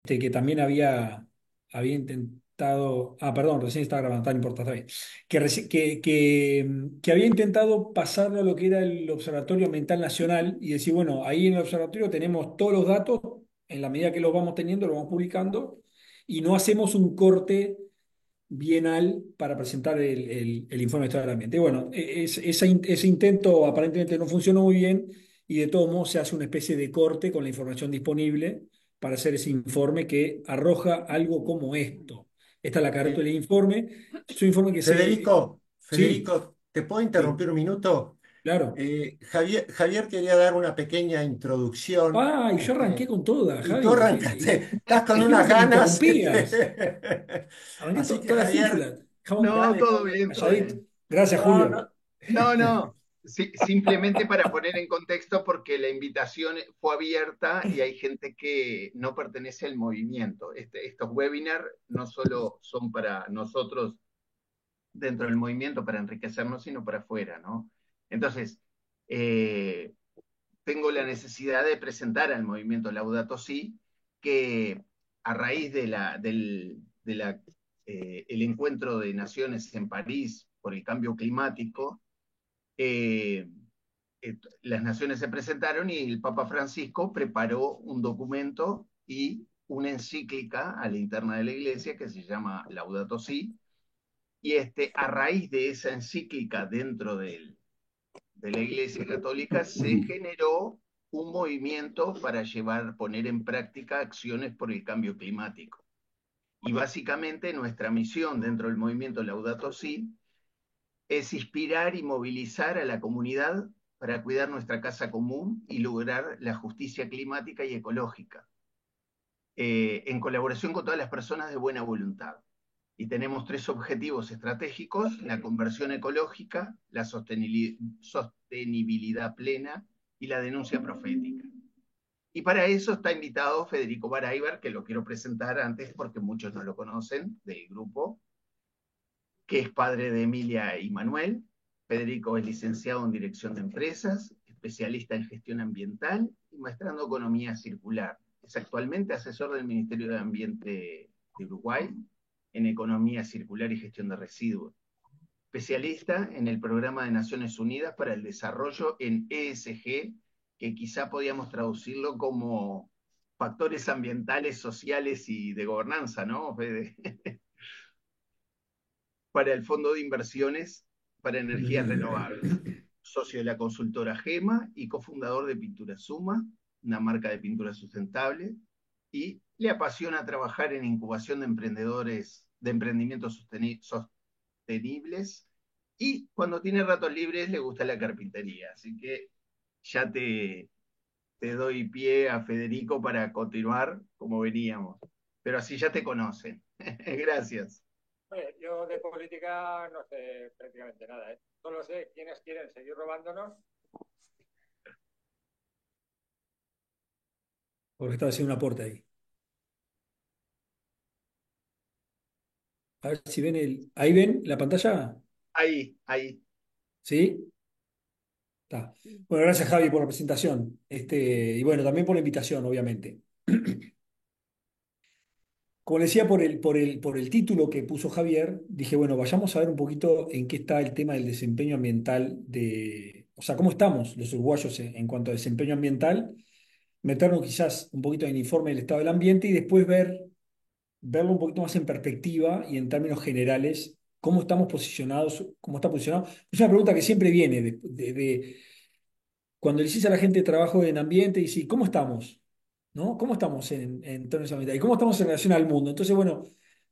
que también había intentado, perdón, recién estaba grabando, no importa, está bien, que había intentado pasarlo a lo que era el Observatorio Ambiental Nacional y decir, bueno, ahí en el observatorio tenemos todos los datos, en la medida que los vamos teniendo, los vamos publicando, y no hacemos un corte bienal para presentar el informe de estado del ambiente. Y bueno, ese intento aparentemente no funcionó muy bien y de todos modos se hace una especie de corte con la información disponible para hacer ese informe que arroja algo como esto. Esta es la carátula Eh, del informe. Es un informe que se... Sí, Federico, ¿te puedo sí, interrumpir un minuto? claro. Javier quería dar una pequeña introducción, Y yo arranqué con toda, y tú Javi. arrancaste, estás con Dijimos unas que me ganas. interrumpías. Arranqué Así que toda la Javier, cifra. Dejamos No, dale, todo Javier. bien, todo calladito. bien. Gracias, No, Julio. no, no, no. Simplemente para poner en contexto, porque la invitación fue abierta y hay gente que no pertenece al movimiento. Estos webinars no solo son para nosotros dentro del movimiento, para enriquecernos, sino para afuera, ¿no? Entonces, eh, tengo la necesidad de presentar al movimiento Laudato Si, que a raíz el encuentro de naciones en París por el cambio climático, eh, las naciones se presentaron y el Papa Francisco preparó un documento y una encíclica a la interna de la iglesia que se llama Laudato Si, y a raíz de esa encíclica dentro de la Iglesia Católica se generó un movimiento para poner en práctica acciones por el cambio climático. Y básicamente nuestra misión dentro del movimiento Laudato Si es inspirar y movilizar a la comunidad para cuidar nuestra casa común y lograr la justicia climática y ecológica, en colaboración con todas las personas de buena voluntad. Y tenemos tres objetivos estratégicos: la conversión ecológica, la sostenibilidad plena y la denuncia profética. Y para eso está invitado Federico Baraybar, que lo quiero presentar antes porque muchos no lo conocen del grupo, que es padre de Emilia y Manuel. Federico es licenciado en Dirección de Empresas, especialista en gestión ambiental y maestrando economía circular. Es actualmente asesor del Ministerio de Ambiente de Uruguay en economía circular y gestión de residuos. Especialista en el Programa de Naciones Unidas para el Desarrollo en ESG, que quizá podíamos traducirlo como factores ambientales, sociales y de gobernanza, ¿no, Fede? Para el Fondo de Inversiones para Energías Renovables. Socio de la consultora GEMA y cofundador de Pintura Suma, una marca de pintura sustentable, y le apasiona trabajar en incubación de emprendedores, de emprendimientos sostenibles, y cuando tiene ratos libres le gusta la carpintería. Así que ya te doy pie a Federico para continuar como veníamos. Pero así ya te conocen. Gracias. Yo de política no sé prácticamente nada, ¿eh? Solo sé quiénes quieren seguir robándonos. Porque estaba haciendo un aporte ahí. A ver si ven ¿Ahí ven la pantalla? Ahí, ahí. ¿Sí? Está. Bueno, gracias Javi por la presentación. Y bueno, también por la invitación, obviamente. Como le decía por el título que puso Javier, dije, bueno, vayamos a ver un poquito en qué está el tema del desempeño ambiental o sea, cómo estamos los uruguayos en cuanto a desempeño ambiental, meternos quizás un poquito en el informe del estado del ambiente y después verlo un poquito más en perspectiva y en términos generales, cómo estamos posicionados, cómo está posicionado. Es una pregunta que siempre viene cuando le dices a la gente trabajo en ambiente y dice, ¿cómo estamos? ¿No? ¿Cómo estamos en términos ambientales? ¿Y cómo estamos en relación al mundo? Entonces, bueno,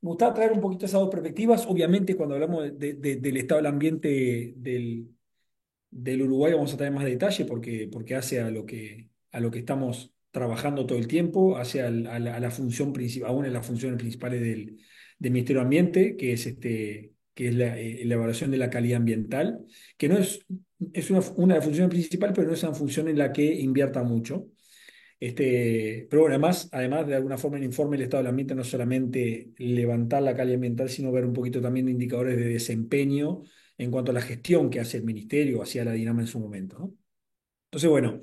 me gusta traer un poquito esas dos perspectivas. Obviamente, cuando hablamos del estado del ambiente del Uruguay vamos a tener más detalle porque hace a lo que estamos trabajando todo el tiempo, hace a la función principal, a una de las funciones principales del Ministerio de Ambiente, que es la evaluación de la calidad ambiental, que no es una de las funciones principales, pero no es una función en la que invierta mucho. Pero bueno, además, de alguna forma, el informe del estado del ambiente no es solamente levantar la calidad ambiental, sino ver un poquito también de indicadores de desempeño en cuanto a la gestión que hace el ministerio, hacía la Dinama en su momento, ¿no? Entonces, bueno,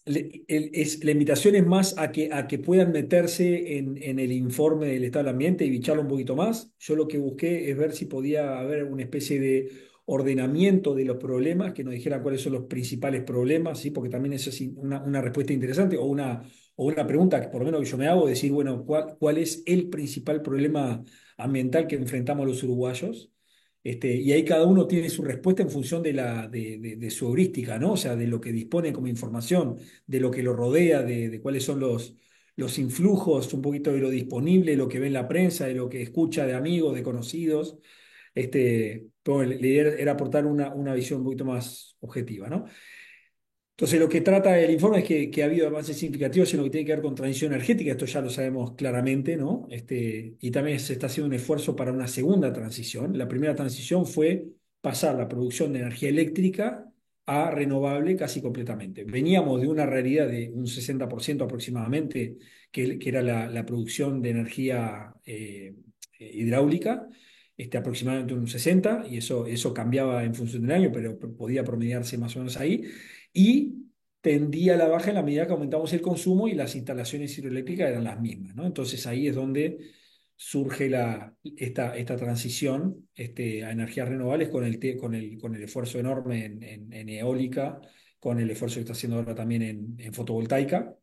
la invitación es más a que puedan meterse en el informe del estado del ambiente y bicharlo un poquito más. Yo lo que busqué es ver si podía haber una especie de ordenamiento de los problemas, que nos dijeran cuáles son los principales problemas, ¿sí? Porque también eso es una respuesta interesante o una pregunta que por lo menos que yo me hago, decir, bueno, ¿cuál es el principal problema ambiental que enfrentamos los uruguayos? Y ahí cada uno tiene su respuesta en función de su heurística, ¿no? O sea, de lo que dispone como información, de lo que lo rodea, de cuáles son los influjos, un poquito de lo disponible, lo que ve en la prensa, de lo que escucha de amigos, de conocidos. Pero la idea era aportar una visión un poquito más objetiva, ¿no? Entonces, lo que trata el informe es que ha habido avances significativos en lo que tiene que ver con transición energética, esto ya lo sabemos claramente, ¿no? Y también se está haciendo un esfuerzo para una segunda transición. La primera transición fue pasar la producción de energía eléctrica a renovable casi completamente. Veníamos de una realidad de un 60% aproximadamente, que era la producción de energía hidráulica, aproximadamente un 60%, y eso cambiaba en función del año, pero podía promediarse más o menos ahí y tendía a la baja en la medida que aumentamos el consumo y las instalaciones hidroeléctricas eran las mismas, ¿no? Entonces ahí es donde surge esta transición a energías renovables con el esfuerzo enorme en eólica, con el esfuerzo que está haciendo ahora también en fotovoltaica.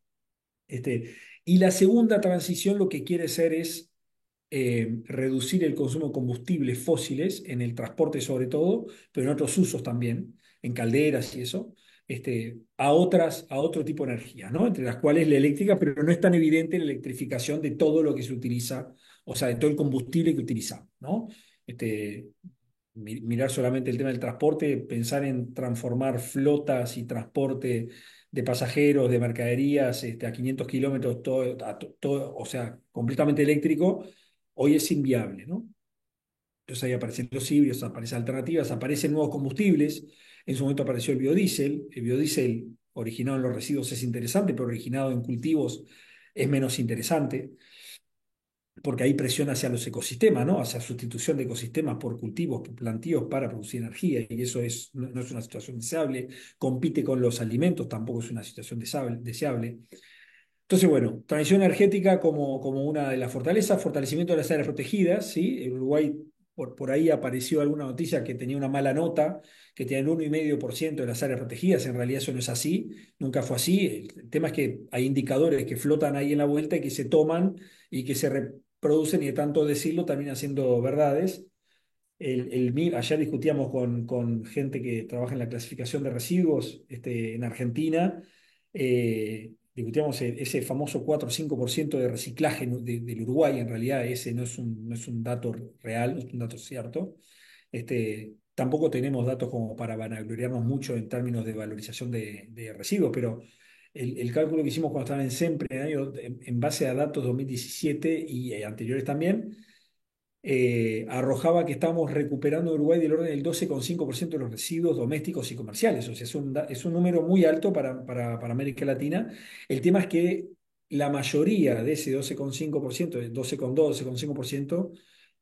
Y la segunda transición lo que quiere ser es reducir el consumo de combustibles fósiles en el transporte sobre todo, pero en otros usos también, en calderas y eso, a otro tipo de energía, ¿no? Entre las cuales la eléctrica, pero no es tan evidente la electrificación de todo lo que se utiliza, o sea, de todo el combustible que utilizamos, ¿no? Este, Mirar solamente el tema del transporte, pensar en transformar flotas y transporte de pasajeros, de mercaderías, a 500 kilómetros, todo, o sea, completamente eléctrico, hoy es inviable, ¿no? Entonces ahí aparecen los híbridos, aparecen alternativas, aparecen nuevos combustibles. En su momento apareció el biodiesel. El biodiesel originado en los residuos es interesante, pero originado en cultivos es menos interesante porque hay presión hacia los ecosistemas, ¿no? Hacia sustitución de ecosistemas por cultivos, por plantíos para producir energía, y eso no es una situación deseable, compite con los alimentos, tampoco es una situación deseable. Entonces, bueno, transición energética como una de las fortalezas, fortalecimiento de las áreas protegidas, ¿sí? En Uruguay, por ahí apareció alguna noticia que tenía una mala nota, que tenía el 1,5% de las áreas protegidas, en realidad eso no es así, nunca fue así. El tema es que hay indicadores que flotan ahí en la vuelta y que se toman y que se reproducen y de tanto decirlo terminan siendo verdades. Ayer discutíamos con gente que trabaja en la clasificación de residuos en Argentina. Discutíamos ese famoso 4 o 5% de reciclaje del Uruguay. En realidad ese no es un dato real, no es un dato cierto. Tampoco tenemos datos como para vanagloriarnos mucho en términos de valorización de residuos, pero el cálculo que hicimos cuando estaba en SEMPRE en base a datos 2017 y anteriores también, arrojaba que estamos recuperando en Uruguay del orden del 12,5% de los residuos domésticos y comerciales. O sea, es un número muy alto para América Latina. El tema es que la mayoría de ese 12,5%, de 12,2, 12,5%,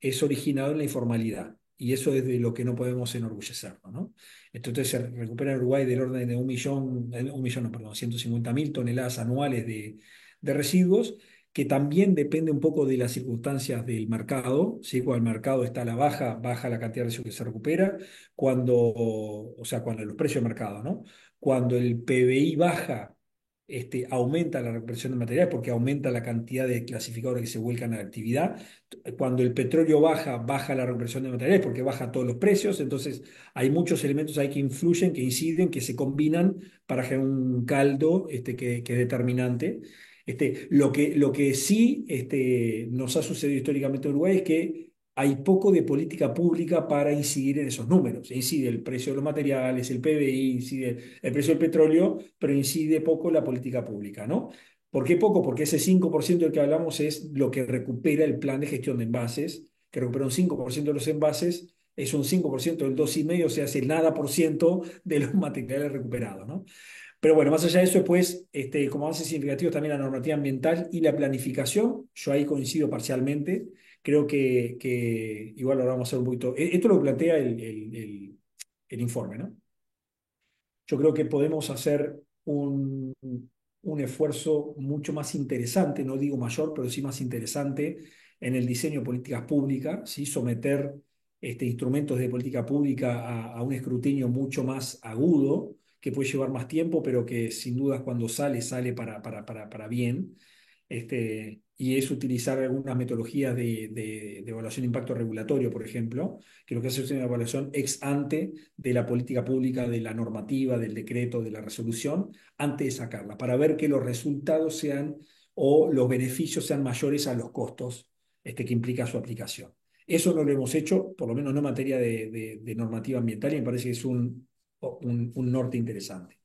es originado en la informalidad. Y eso es de lo que no podemos enorgullecernos, ¿no? Entonces se recupera en Uruguay del orden de 1 millón, no, perdón, 150.000 toneladas anuales de residuos, que también depende un poco de las circunstancias del mercado, ¿sí? Cuando el mercado está a la baja, baja la cantidad de residuos que se recupera, o sea, cuando los precios de mercado, ¿no? Cuando el PBI baja, aumenta la recuperación de materiales porque aumenta la cantidad de clasificadores que se vuelcan a la actividad. Cuando el petróleo baja, baja la recuperación de materiales porque baja todos los precios. Entonces, hay muchos elementos ahí que influyen, que inciden, que se combinan para generar un caldo que es determinante. Lo que sí nos ha sucedido históricamente en Uruguay es que hay poco de política pública para incidir en esos números. Incide el precio de los materiales, el PBI, incide el precio del petróleo, pero incide poco la política pública, ¿no? ¿Por qué poco? Porque ese 5% del que hablamos es lo que recupera el plan de gestión de envases, que recupera un 5% de los envases, es un 5% del 2,5%, o sea, es el nada por ciento de los materiales recuperados, ¿no? Pero bueno, más allá de eso, después, como avances significativos también la normativa ambiental y la planificación, yo ahí coincido parcialmente, creo que igual ahora vamos a hacer un poquito, esto es lo que plantea el informe, ¿no? Yo creo que podemos hacer un esfuerzo mucho más interesante, no digo mayor, pero sí más interesante en el diseño de políticas públicas, ¿sí? Someter instrumentos de política pública a un escrutinio mucho más agudo, que puede llevar más tiempo, pero que sin dudas cuando sale, sale para bien. Y es utilizar algunas metodologías de evaluación de impacto regulatorio, por ejemplo, que lo que hace es una evaluación ex ante de la política pública, de la normativa, del decreto, de la resolución, antes de sacarla, para ver que los resultados sean o los beneficios sean mayores a los costos que implica su aplicación. Eso no lo hemos hecho, por lo menos no en materia de normativa ambiental, y me parece que es un norte interesante.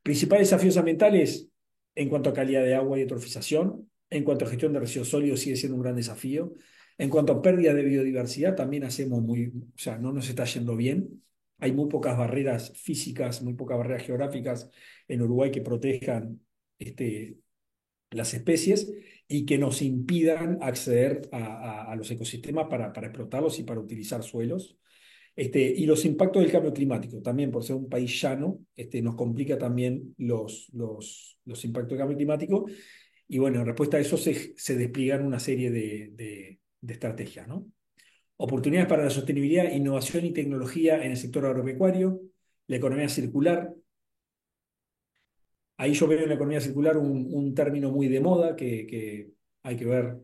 Principales desafíos ambientales en cuanto a calidad de agua y eutrofización, en cuanto a gestión de residuos sólidos sigue siendo un gran desafío, en cuanto a pérdida de biodiversidad también o sea, no nos está yendo bien. Hay muy pocas barreras físicas, muy pocas barreras geográficas en Uruguay que protejan las especies y que nos impidan acceder a los ecosistemas para explotarlos y para utilizar suelos. Y los impactos del cambio climático, también por ser un país llano, nos complica también los impactos del cambio climático. Y bueno, en respuesta a eso se despliegan una serie de estrategias, ¿no? Oportunidades para la sostenibilidad, innovación y tecnología en el sector agropecuario, la economía circular. Ahí yo veo en la economía circular un término muy de moda que hay que ver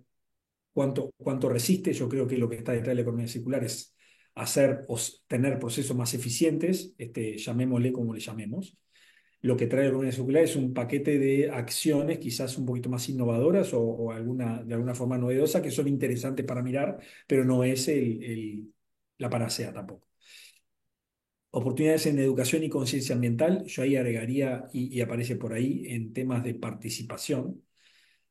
cuánto resiste. Yo creo que lo que está detrás de la economía circular es hacer o tener procesos más eficientes, llamémosle como le llamemos. Lo que trae la economía circular es un paquete de acciones quizás un poquito más innovadoras o de alguna forma novedosa que son interesantes para mirar, pero no es la panacea tampoco. Oportunidades en educación y conciencia ambiental, yo ahí agregaría, y aparece por ahí, en temas de participación.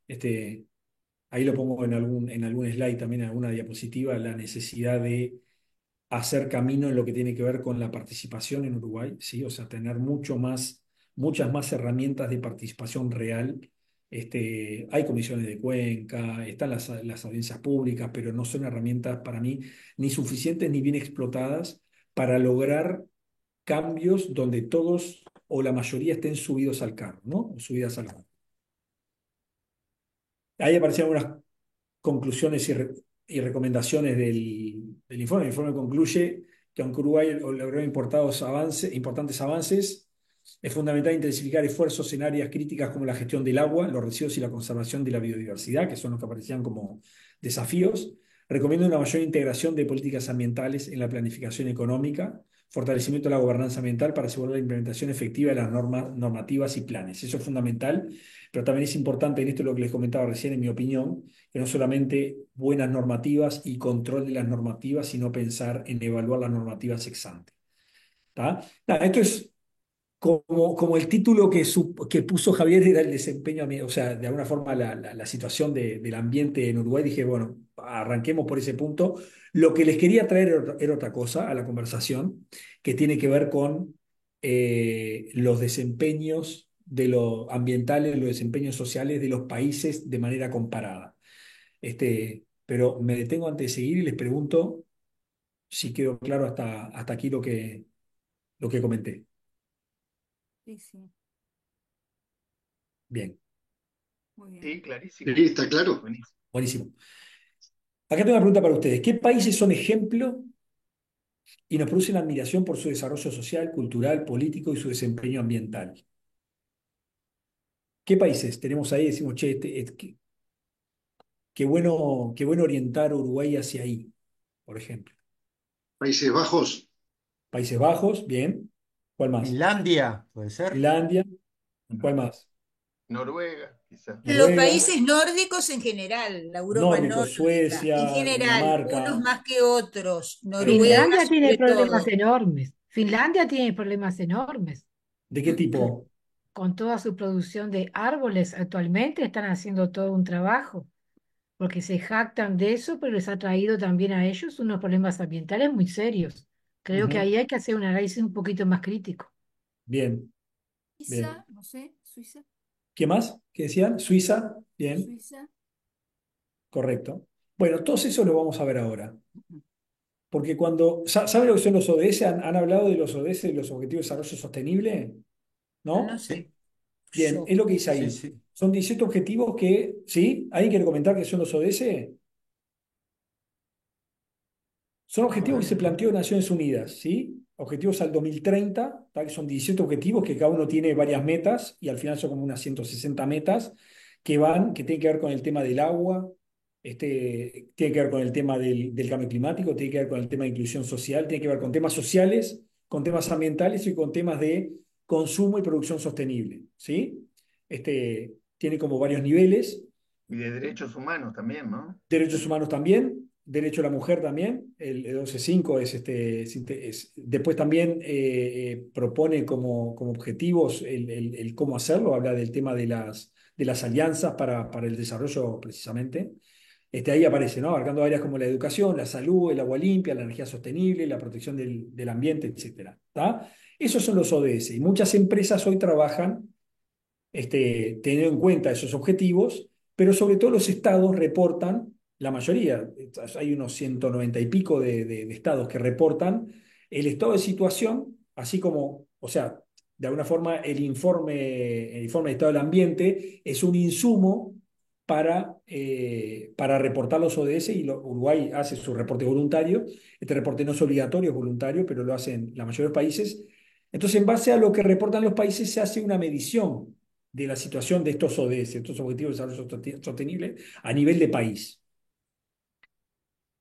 Ahí lo pongo en algún slide también, en alguna diapositiva, la necesidad de hacer camino en lo que tiene que ver con la participación en Uruguay, ¿sí? O sea, tener muchas más herramientas de participación real. Hay comisiones de cuenca, están las audiencias públicas, pero no son herramientas para mí ni suficientes ni bien explotadas para lograr cambios donde todos o la mayoría estén subidos al carro, ¿no? O subidas al carro. Ahí aparecían algunas conclusiones y recomendaciones del informe. El informe concluye que aunque Uruguay logró importantes avances, es fundamental intensificar esfuerzos en áreas críticas como la gestión del agua, los residuos y la conservación de la biodiversidad, que son los que aparecían como desafíos. Recomiendo una mayor integración de políticas ambientales en la planificación económica, fortalecimiento de la gobernanza ambiental para asegurar la implementación efectiva de las normativas y planes. Eso es fundamental, pero también es importante, en esto lo que les comentaba recién, en mi opinión, que no solamente buenas normativas y control de las normativas, sino pensar en evaluar las normativas ex ante. ¿Tá? Nada, esto es como el título que puso Javier era el desempeño, o sea, de alguna forma la situación del ambiente en Uruguay. Dije, bueno, arranquemos por ese punto. Lo que les quería traer era otra cosa a la conversación, que tiene que ver con los desempeños de los ambientales, los desempeños sociales de los países de manera comparada. Pero me detengo antes de seguir y les pregunto si quedó claro hasta aquí lo que comenté. Sí, sí, Bien, muy bien. Sí, clarísimo. Sí, está claro. Buenísimo. buenísimo. Acá tengo una pregunta para ustedes. ¿Qué países son ejemplo y nos producen admiración por su desarrollo social, cultural, político y su desempeño ambiental? ¿Qué países tenemos ahí? Decimos, che, qué bueno orientar a Uruguay hacia ahí, por ejemplo. Países Bajos, Países Bajos, bien. ¿Cuál más? Finlandia, puede ser. Finlandia. ¿Cuál más? Noruega, quizás. Los Noruega, países nórdicos en general, la Europa nórdicos, nórdica, en Suecia, general, unos Dinamarca. más que otros, Noruega Finlandia tiene sobre problemas todo. enormes. Finlandia tiene problemas enormes. ¿De qué tipo? Con toda su producción de árboles actualmente están haciendo todo un trabajo, porque se jactan de eso, pero les ha traído también a ellos unos problemas ambientales muy serios. Creo que Ujú. ahí hay que hacer un análisis un poquito más crítico. Bien, bien. Suiza, no sé, Suiza, ¿Qué más? ¿Qué decían? Suiza, bien, Suiza. correcto. Bueno, todos eso lo vamos a ver ahora. Porque ¿saben lo que son los ODS? ¿Han hablado de los ODS, de los Objetivos de Desarrollo Sostenible? No ¿No? sé. Bien, es lo que dice Sí, ahí. sí. Son 17 objetivos que, ¿sí? ¿Alguien quiere comentar qué son los ODS? Son A objetivos que ver. se planteó en Naciones Unidas, ¿sí? Objetivos al 2030, ¿tá? Que son 17 objetivos que cada uno tiene varias metas y al final son como unas 160 metas que tienen que ver con el tema del agua, tiene que ver con el tema del cambio climático, tiene que ver con el tema de inclusión social, tiene que ver con temas sociales, con temas ambientales y con temas de consumo y producción sostenible, ¿sí? Tiene como varios niveles. Y de derechos humanos también, ¿no? Derechos humanos también, derecho a la mujer también, el 12.5 después también propone como objetivos el cómo hacerlo, habla del tema de las alianzas para el desarrollo precisamente. Ahí aparece, ¿no? Abarcando áreas como la educación, la salud, el agua limpia, la energía sostenible, la protección del ambiente, etcétera. ¿Tá? Esos son los ODS y muchas empresas hoy trabajan teniendo en cuenta esos objetivos, pero sobre todo los estados reportan, la mayoría, hay unos 190 y pico de estados que reportan el estado de situación, así como, o sea, de alguna forma el informe de estado del ambiente es un insumo para reportar los ODS y Uruguay hace su reporte voluntario. Este reporte no es obligatorio, es voluntario, pero lo hacen la mayoría de los países. Entonces, en base a lo que reportan los países, se hace una medición de la situación de estos ODS, estos Objetivos de Desarrollo Sostenible, a nivel de país.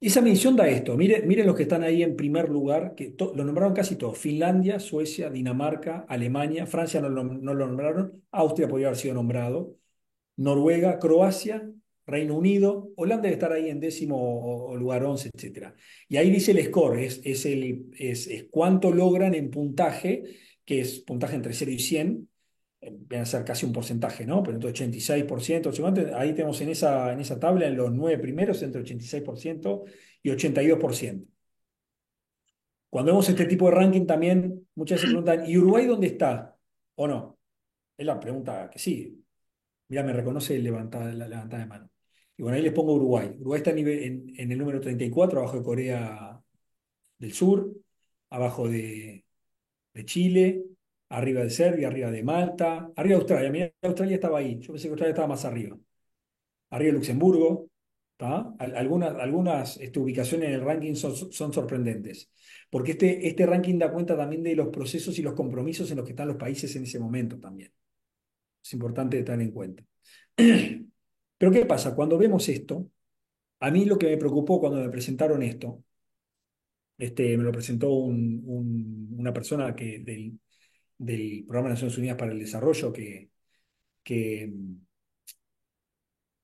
Esa medición da esto. Miren los que están ahí en primer lugar, que lo nombraron casi todos. Finlandia, Suecia, Dinamarca, Alemania, Francia no lo nombraron, Austria podría haber sido nombrado, Noruega, Croacia, Reino Unido, Holanda debe estar ahí en décimo o lugar 11, etcétera. Y ahí dice el score, es cuánto logran en puntaje, que es puntaje entre 0 y 100, viene a ser casi un porcentaje, ¿no? Pero entre 86%, 80%, ahí tenemos en esa tabla, en los 9 primeros, entre 86% y 82%. Cuando vemos este tipo de ranking también, muchas veces preguntan, ¿y Uruguay dónde está? ¿O no? Es la pregunta que sigue. Mira, me reconoce la levantada de mano. Y bueno, ahí les pongo Uruguay. Uruguay está en el número 34, abajo de Corea del Sur, abajo de Chile, arriba de Serbia, arriba de Malta, arriba de Australia. Mira, Australia estaba ahí. Yo pensé que Australia estaba más arriba. Arriba de Luxemburgo. ¿Tá? Algunas ubicaciones en el ranking son sorprendentes, porque este ranking da cuenta también de los procesos y los compromisos en los que están los países en ese momento también. Es importante tener en cuenta. Pero ¿qué pasa? Cuando vemos esto, a mí lo que me preocupó cuando me presentaron esto, me lo presentó una persona del Programa de Naciones Unidas para el Desarrollo que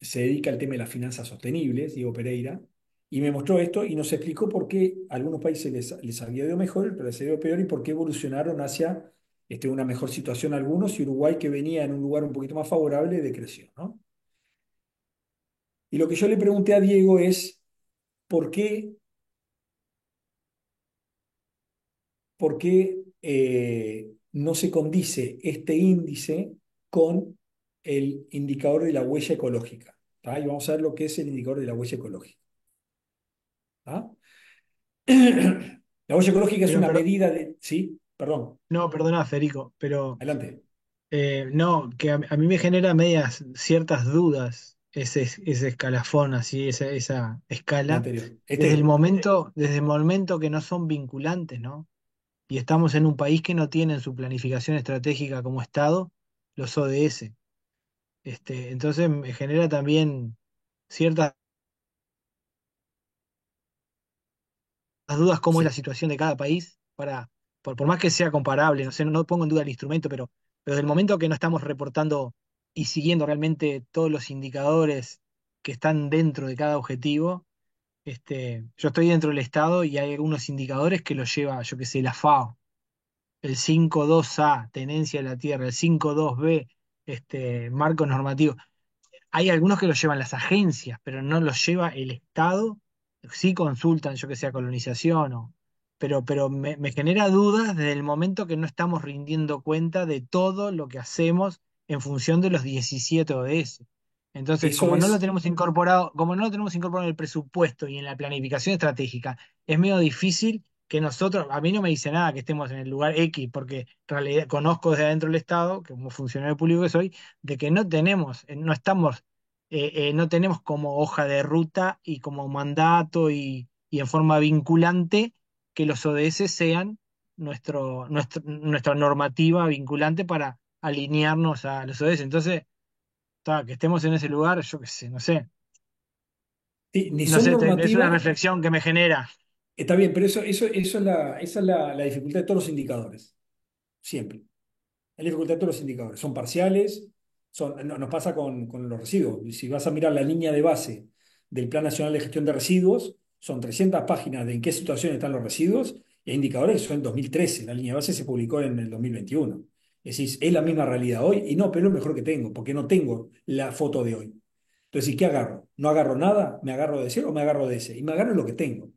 se dedica al tema de las finanzas sostenibles, Diego Pereira, y me mostró esto y nos explicó por qué a algunos países les había ido mejor, pero les había ido peor y por qué evolucionaron hacia una mejor situación algunos y Uruguay que venía en un lugar un poquito más favorable decreció, ¿no? Y lo que yo le pregunté a Diego es, ¿por qué no se condice este índice con el indicador de la huella ecológica? ¿Tá? Y vamos a ver lo que es el indicador de la huella ecológica. ¿Tá? La huella ecológica es Pero, una medida de... Sí, perdón, no, perdona, Federico, pero adelante. no, que a mí me genera medias ciertas dudas ese escalafón, así, esa La escala, anterior. desde el momento que no son vinculantes, ¿no? Y estamos en un país que no tiene en su planificación estratégica como Estado los ODS. Entonces me genera también ciertas dudas cómo es la Sí. situación de cada país por más que sea comparable, no sé, no pongo en duda el instrumento, pero del momento que no estamos reportando y siguiendo realmente todos los indicadores que están dentro de cada objetivo, yo estoy dentro del Estado y hay algunos indicadores que los lleva, yo qué sé, la FAO, el 5.2a, tenencia de la Tierra, el 5.2b, marco normativo. Hay algunos que los llevan las agencias, pero no los lleva el Estado. Sí consultan, yo que sea colonización, pero me genera dudas desde el momento que no estamos rindiendo cuenta de todo lo que hacemos en función de los 17 ODS. Entonces, Eso es, como no lo tenemos incorporado en el presupuesto y en la planificación estratégica, es medio difícil que nosotros, a mí no me dice nada que estemos en el lugar X, porque en realidad conozco desde adentro del Estado, que como funcionario público que soy, de que no tenemos, no estamos, no tenemos como hoja de ruta y como mandato y en forma vinculante que los ODS sean nuestra normativa vinculante para alinearnos a los ODS. Entonces, que estemos en ese lugar, yo qué sé, no sé. Sí, ni No son sé, es una normativa, reflexión que me genera. está bien, pero esa es la dificultad de todos los indicadores, siempre. Es la dificultad de todos los indicadores. Son parciales, nos pasa con los residuos. Si vas a mirar la línea de base del Plan Nacional de Gestión de Residuos, son 300 páginas de en qué situación están los residuos, y hay indicadores que son en 2013. La línea de base se publicó en el 2021. Es decir, es la misma realidad hoy, y no, pero es lo mejor que tengo, porque no tengo la foto de hoy. Entonces, ¿y qué agarro? ¿No agarro nada? ¿Me agarro de ese o me agarro de ese? Y me agarro de lo que tengo.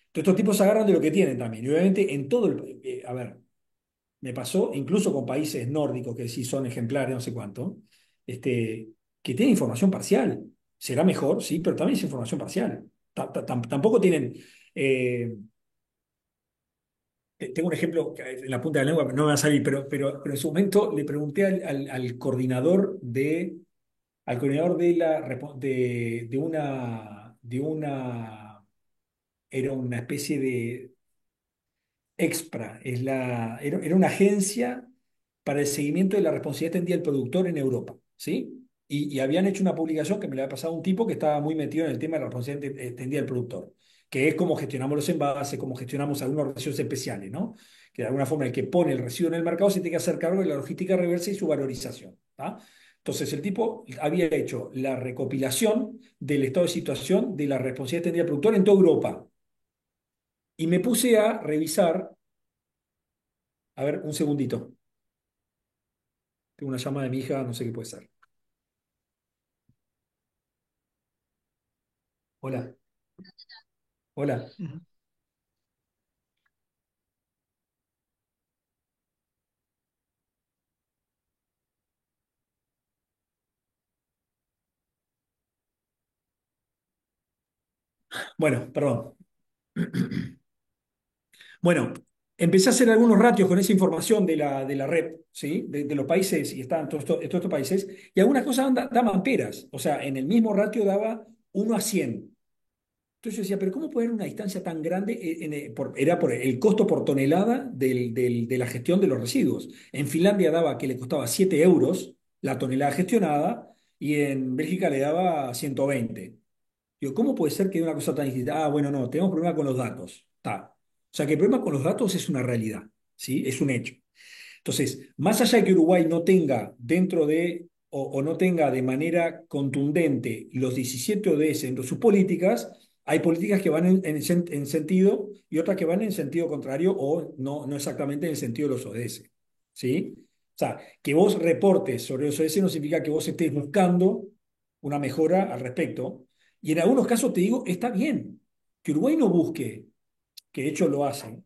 Entonces, estos tipos se agarran de lo que tienen también. Y obviamente en todo a ver, me pasó incluso con países nórdicos que sí son ejemplares, no sé cuánto, este, que tienen información parcial. Será mejor, sí, pero también es información parcial. Tampoco tienen. eh, Tengo un ejemplo que en la punta de la lengua, no me va a salir, pero en su momento le pregunté al coordinador era una especie de Expra, era una agencia para el seguimiento de la responsabilidad extendida del productor en Europa, ¿sí? Y habían hecho una publicación que me la había pasado un tipo que estaba muy metido en el tema de la responsabilidad extendida del productor, que es cómo gestionamos los envases, cómo gestionamos algunos residuos especiales, ¿no? Que de alguna forma el que pone el residuo en el mercado se tiene que hacer cargo de la logística reversa y su valorización, ¿tá? Entonces el tipo había hecho la recopilación del estado de situación de la responsabilidad extendida del productor en toda Europa. Y me puse a revisar, a ver, un segundito. Tengo una llamada de mi hija, no sé qué puede ser. Hola, hola. Ujú. Bueno, perdón. Bueno, empecé a hacer algunos ratios con esa información de la red, ¿sí? De los países, y estaban todos estos países, y algunas cosas daban peras. O sea, en el mismo ratio daba 1 a 100. Entonces yo decía, pero ¿cómo puede haber una distancia tan grande? Era por el costo por tonelada de la gestión de los residuos. En Finlandia daba que le costaba 7 euros la tonelada gestionada, y en Bélgica le daba 120. Digo, ¿cómo puede ser que de una cosa tan distinta? Ah, bueno, no, tenemos problema con los datos. Está. O sea, que el problema con los datos es una realidad, ¿sí? Es un hecho. Entonces, más allá de que Uruguay no tenga dentro de, o no tenga de manera contundente los 17 ODS dentro de sus políticas, hay políticas que van en sentido y otras que van en sentido contrario o no exactamente en el sentido de los ODS, ¿sí? O sea, que vos reportes sobre los ODS no significa que vos estés buscando una mejora al respecto. Y en algunos casos te digo, está bien que Uruguay no busque, que de hecho lo hacen,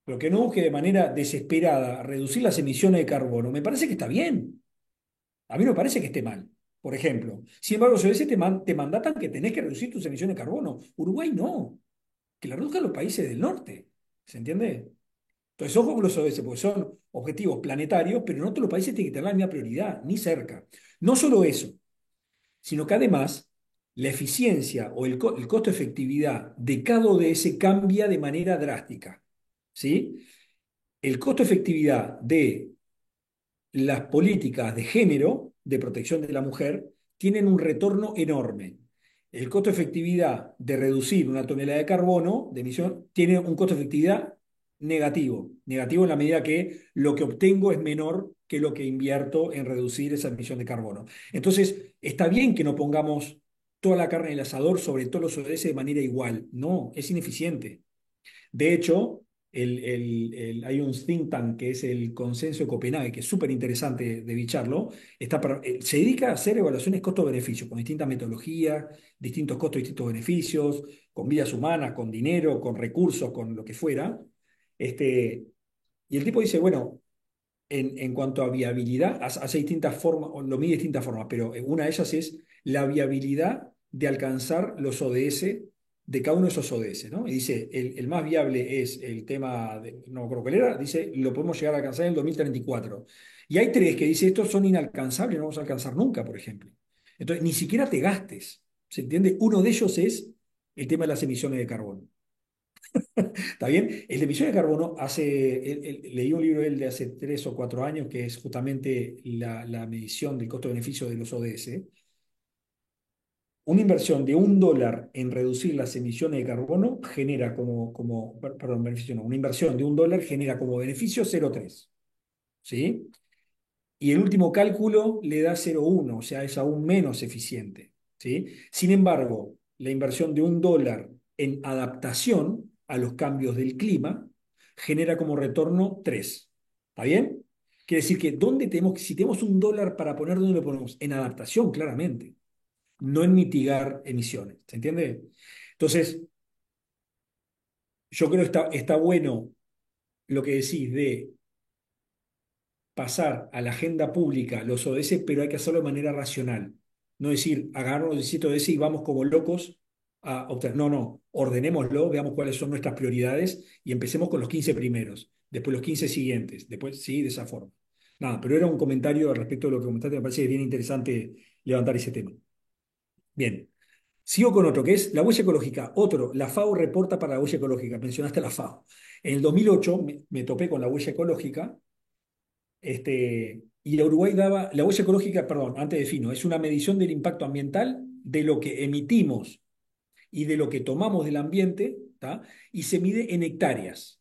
pero que no busque de manera desesperada reducir las emisiones de carbono, me parece que está bien. A mí no me parece que esté mal, por ejemplo. Sin embargo, los ODS te mandatan que tenés que reducir tus emisiones de carbono. Uruguay no, que la reduzcan los países del norte. ¿Se entiende? Entonces, ojo con los ODS, porque son objetivos planetarios, pero no todos los países tienen que tener la misma prioridad, ni cerca. No solo eso, sino que además la eficiencia o el costo-efectividad de cada ODS cambia de manera drástica. ¿Sí? El costo-efectividad de las políticas de género, de protección de la mujer, tienen un retorno enorme. El costo-efectividad de reducir 1 tonelada de carbono de emisión tiene un costo-efectividad negativo. Negativo en la medida que lo que obtengo es menor que lo que invierto en reducir esa emisión de carbono. Entonces, está bien que no pongamos toda la carne en el asador sobre todos los ODS de manera igual. No, es ineficiente. De hecho, hay un think tank que es el Consenso de Copenhague, que es súper interesante de bicharlo. Se dedica a hacer evaluaciones costo-beneficio con distintas metodologías, distintos costos, distintos beneficios, con vidas humanas, con dinero, con recursos, con lo que fuera. Y el tipo dice, bueno, en cuanto a viabilidad, hace distintas formas, o lo mide de distintas formas, pero una de ellas es la viabilidad de alcanzar los ODS de cada uno de esos ODS, ¿no? Y dice, el más viable es el tema, no me acuerdo cuál era, dice, lo podemos llegar a alcanzar en el 2034. Y hay tres que dice, estos son inalcanzables, no vamos a alcanzar nunca, por ejemplo. Entonces, ni siquiera te gastes, ¿se entiende? Uno de ellos es el tema de las emisiones de carbono. ¿Está bien? El de emisiones de carbono leí un libro de él de hace 3 o 4 años que es justamente la medición del costo-beneficio de los ODS. Una inversión de $1 en reducir las emisiones de carbono genera perdón, beneficio no, una inversión de $1 genera como beneficio 0,3, ¿sí? Y el último cálculo le da 0,1, o sea, es aún menos eficiente, ¿sí? Sin embargo, la inversión de $1 en adaptación a los cambios del clima genera como retorno 3. ¿Está bien? Quiere decir que si tenemos $1 para poner, ¿dónde lo ponemos? En adaptación, claramente, no en mitigar emisiones. ¿Se entiende? Entonces, yo creo que está bueno lo que decís de pasar a la agenda pública los ODS, pero hay que hacerlo de manera racional. No decir, agarramos los 17 ODS y vamos como locos a obtener. No, no, ordenémoslo, veamos cuáles son nuestras prioridades y empecemos con los 15 primeros, después los 15 siguientes, después sí, de esa forma. Nada, pero era un comentario respecto a lo que comentaste, me parece que es bien interesante levantar ese tema. Bien. Sigo con otro, que es la huella ecológica. Otro, la FAO reporta para la huella ecológica. Mencionaste la FAO. En el 2008 me topé con la huella ecológica, y la Uruguay daba, la huella ecológica, perdón, antes defino, es una medición del impacto ambiental de lo que emitimos y de lo que tomamos del ambiente, ¿tá? Y se mide en hectáreas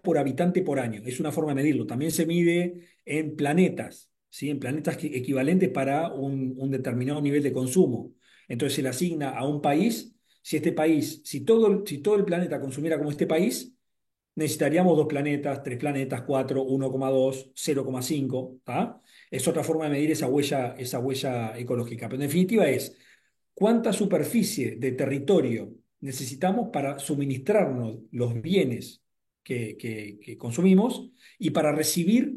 por habitante por año. Es una forma de medirlo. También se mide en planetas, ¿sí? En planetas equivalentes para un determinado nivel de consumo. Entonces se le asigna a un país, si este país, si todo el planeta consumiera como este país, necesitaríamos 2 planetas, 3 planetas, 4, 1,2, 0,5, ¿tá? Es otra forma de medir esa huella ecológica. Pero en definitiva es cuánta superficie de territorio necesitamos para suministrarnos los bienes que consumimos y para recibir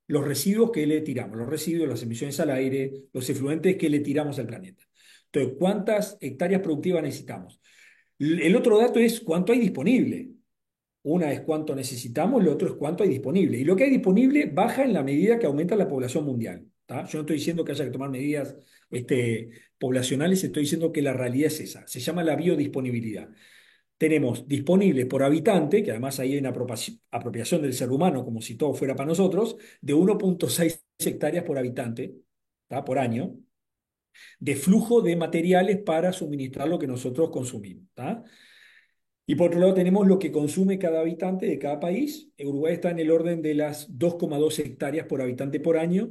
los residuos que le tiramos, los residuos, las emisiones al aire, los efluentes que le tiramos al planeta. Entonces, ¿cuántas hectáreas productivas necesitamos? El otro dato es cuánto hay disponible. Una es cuánto necesitamos, lo otro es cuánto hay disponible. Y lo que hay disponible baja en la medida que aumenta la población mundial. ¿Tá? Yo no estoy diciendo que haya que tomar medidas poblacionales, estoy diciendo que la realidad es esa. Se llama la biodisponibilidad. Tenemos disponible por habitante, que además ahí hay una apropiación del ser humano, como si todo fuera para nosotros, de 1,6 hectáreas por habitante, ¿tá? Por año, de flujo de materiales para suministrar lo que nosotros consumimos. ¿Tá? Y por otro lado tenemos lo que consume cada habitante de cada país. Uruguay está en el orden de las 2,2 hectáreas por habitante por año,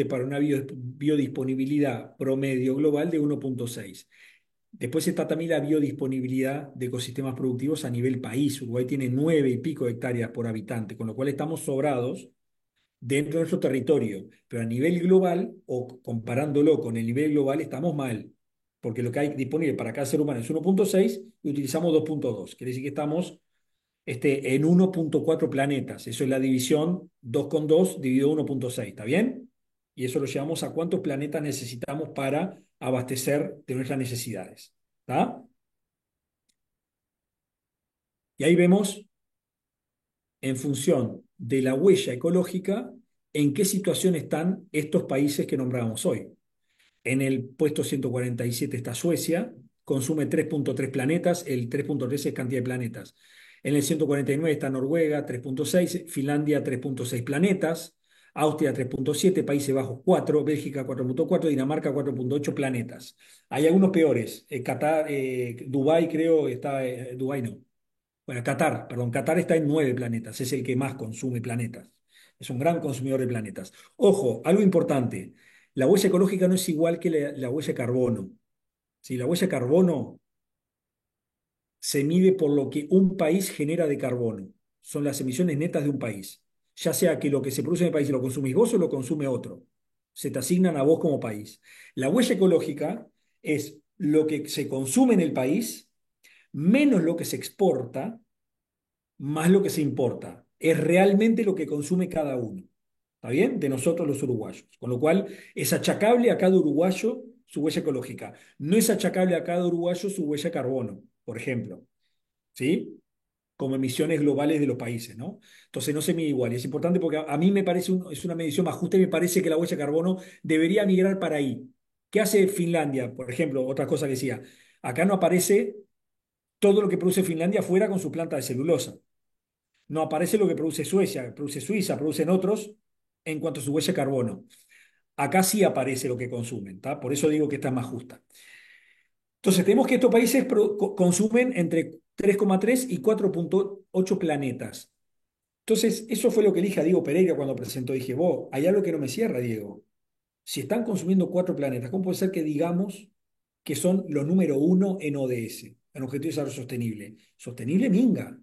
para una biodisponibilidad promedio global de 1,6. Después está también la biodisponibilidad de ecosistemas productivos a nivel país. Uruguay tiene 9 y pico hectáreas por habitante, con lo cual estamos sobrados dentro de nuestro territorio, pero a nivel global, o comparándolo con el nivel global, estamos mal, porque lo que hay disponible para cada ser humano es 1,6 y utilizamos 2,2. Quiere decir que estamos en 1,4 planetas. Eso es la división 2,2 dividido 1,6. ¿Está bien? Y eso lo llevamos a cuántos planetas necesitamos para abastecer de nuestras necesidades. ¿Está? Y ahí vemos, en función de la huella ecológica, en qué situación están estos países que nombramos hoy. En el puesto 147 está Suecia, consume 3,3 planetas, el 3,3 es cantidad de planetas. En el 149 está Noruega, 3,6, Finlandia, 3,6 planetas, Austria, 3,7, Países Bajos, 4, Bélgica, 4,4, Dinamarca, 4,8 planetas. Hay algunos peores. Qatar, Dubái creo, Dubái no. Bueno, Qatar, perdón, Qatar está en 9 planetas, es el que más consume planetas. Es un gran consumidor de planetas. Ojo, algo importante, la huella ecológica no es igual que la huella de carbono. ¿Sí? La huella de carbono se mide por lo que un país genera de carbono. Son las emisiones netas de un país. Ya sea que lo que se produce en el país lo consumís vos o lo consume otro. Se te asignan a vos como país. La huella ecológica es lo que se consume en el país menos lo que se exporta más lo que se importa. Es realmente lo que consume cada uno. ¿Está bien? De nosotros los uruguayos. Con lo cual, es achacable a cada uruguayo su huella ecológica. No es achacable a cada uruguayo su huella de carbono. por ejemplo, ¿sí? Como emisiones globales de los países, ¿no? Entonces no se mide igual. Y es importante porque a mí me parece es una medición más justa y me parece que la huella de carbono debería migrar para ahí. ¿Qué hace Finlandia? Por ejemplo, otra cosa que decía, acá no aparece todo lo que produce Finlandia fuera con su planta de celulosa. No aparece lo que produce Suecia, produce Suiza, producen otros en cuanto a su huella de carbono. Acá sí aparece lo que consumen, ¿tá? Por eso digo que está más justa. Entonces, tenemos que estos países consumen entre 3,3 y 4,8 planetas. Entonces, eso fue lo que dije a Diego Pereira cuando presentó. Dije, vos, hay algo que no me cierra, Diego. Si están consumiendo 4 planetas, ¿cómo puede ser que digamos que son los número uno en ODS, en Objetivo de Desarrollo Sostenible? Sostenible minga.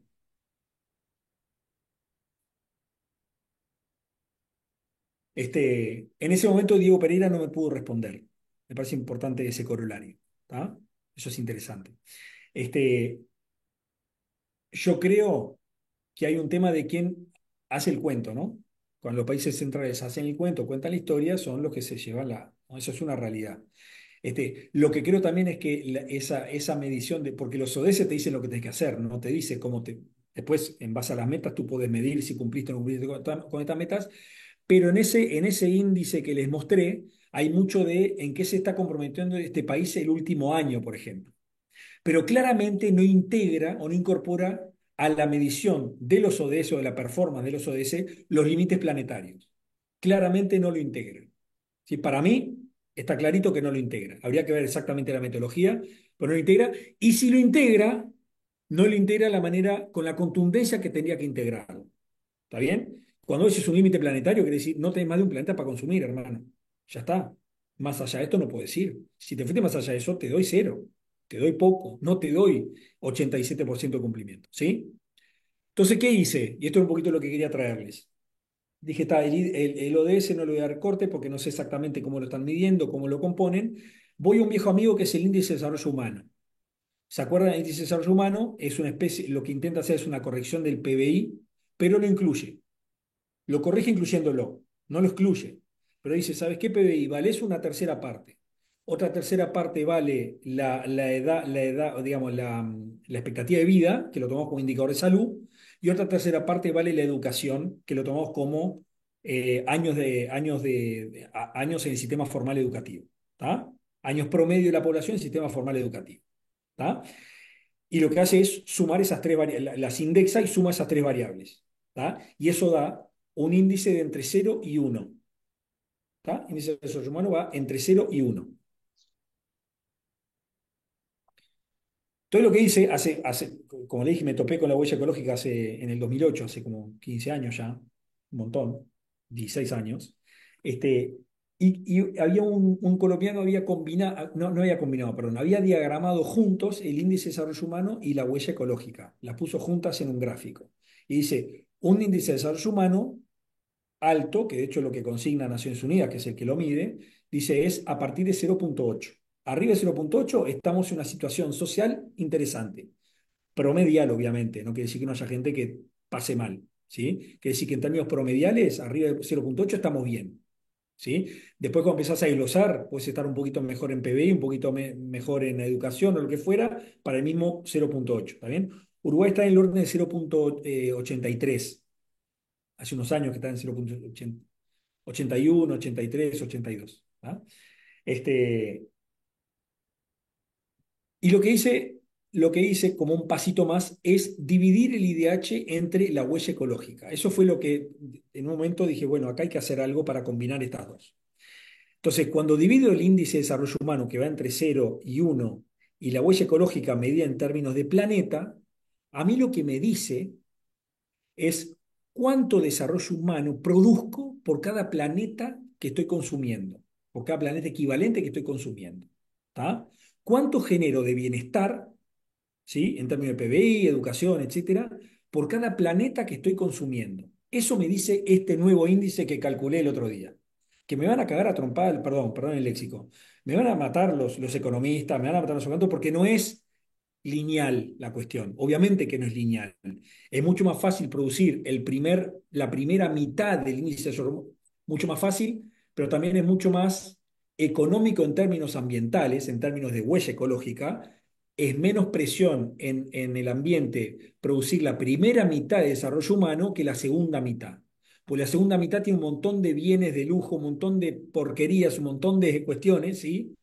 En ese momento Diego Pereira no me pudo responder. Me parece importante ese corolario. ¿Tá? Eso es interesante. Este, yo creo que hay un tema de quién hace el cuento, ¿no? Cuando los países centrales hacen el cuento, cuentan la historia, son los que se llevan ¿no? Eso es una realidad. Lo que creo también es que esa medición porque los ODS te dicen lo que tienes que hacer, no te dice cómo te. Después, en base a las metas, tú puedes medir si cumpliste o no cumpliste con estas metas, pero en ese índice que les mostré, hay mucho de en qué se está comprometiendo este país el último año, por ejemplo. Pero claramente no integra o no incorpora a la medición de los ODS o de la performance de los ODS los límites planetarios. Claramente no lo integra. ¿Sí? Para mí está clarito que no lo integra. Habría que ver exactamente la metodología, pero no lo integra. Y si lo integra, no lo integra de la manera, con la contundencia que tendría que integrarlo. ¿Está bien? Cuando ese es un límite planetario, quiere decir, no tenés más de un planeta para consumir, hermano. Ya está. Más allá de esto no puedo decir. Si te fuiste más allá de eso, te doy cero. Te doy poco. No te doy 87% de cumplimiento. ¿Sí? Entonces, ¿qué hice? Y esto es un poquito lo que quería traerles. Dije, está, el ODS no le voy a dar corte porque no sé exactamente cómo lo están midiendo, cómo lo componen. Voy a un viejo amigo que es el índice de desarrollo humano. ¿Se acuerdan? El índice de desarrollo humano es una especie, lo que intenta hacer es una corrección del PBI, pero lo incluye. Lo corrige incluyéndolo, no lo excluye. Pero dice, ¿sabes qué, PBI? Vale es una tercera parte. Otra tercera parte vale la edad, digamos, la expectativa de vida, que lo tomamos como indicador de salud, y otra tercera parte vale la educación, que lo tomamos como años en el sistema formal educativo. ¿Tá? Años promedio de la población en el sistema formal educativo. ¿Tá? Y lo que hace es sumar esas tres variables, las indexa y suma esas tres variables. ¿Tá? Y eso da un índice de entre 0 y 1. ¿Tá? Índice de desarrollo humano va entre 0 y 1. Todo lo que hice como le dije, me topé con la huella ecológica en el 2008, hace como 15 años ya, un montón, 16 años. Y había un colombiano, había combinado, no había combinado, perdón, había diagramado juntos el índice de desarrollo humano y la huella ecológica. Las puso juntas en un gráfico. Y dice, un índice de desarrollo humano alto, que de hecho es lo que consigna Naciones Unidas, que es el que lo mide, dice es a partir de 0,8. Arriba de 0,8 estamos en una situación social interesante. Promedial, obviamente, no quiere decir que no haya gente que pase mal, ¿sí? Quiere decir que en términos promediales, arriba de 0,8 estamos bien, ¿sí? Después cuando empezás a desglosar, puedes estar un poquito mejor en PBI, un poquito mejor en educación o lo que fuera, para el mismo 0,8, ¿está bien? Uruguay está en el orden de 0,83. Hace unos años que está en 0,81, 83, 82. ¿Ah? Este, y lo que hice como un pasito más es dividir el IDH entre la huella ecológica. Eso fue lo que en un momento dije, bueno, acá hay que hacer algo para combinar estas dos. Entonces, cuando divido el índice de desarrollo humano que va entre 0 y 1 y la huella ecológica medida en términos de planeta, a mí lo que me dice es cuánto desarrollo humano produzco por cada planeta que estoy consumiendo, por cada planeta equivalente que estoy consumiendo. ¿Tá? ¿Cuánto genero de bienestar, ¿sí? En términos de PBI, educación, etcétera, por cada planeta que estoy consumiendo? Eso me dice este nuevo índice que calculé el otro día. Que me van a cagar a trompada, perdón el léxico. Me van a matar los economistas, me van a matar los economistas porque no es lineal la cuestión. Obviamente que no es lineal. Es mucho más fácil producir la primera mitad del índice de desarrollo, mucho más fácil, pero también es mucho más económico en términos ambientales, en términos de huella ecológica, es menos presión en el ambiente producir la primera mitad de desarrollo humano que la segunda mitad. Pues la segunda mitad tiene un montón de bienes de lujo, un montón de porquerías, un montón de cuestiones, ¿sí?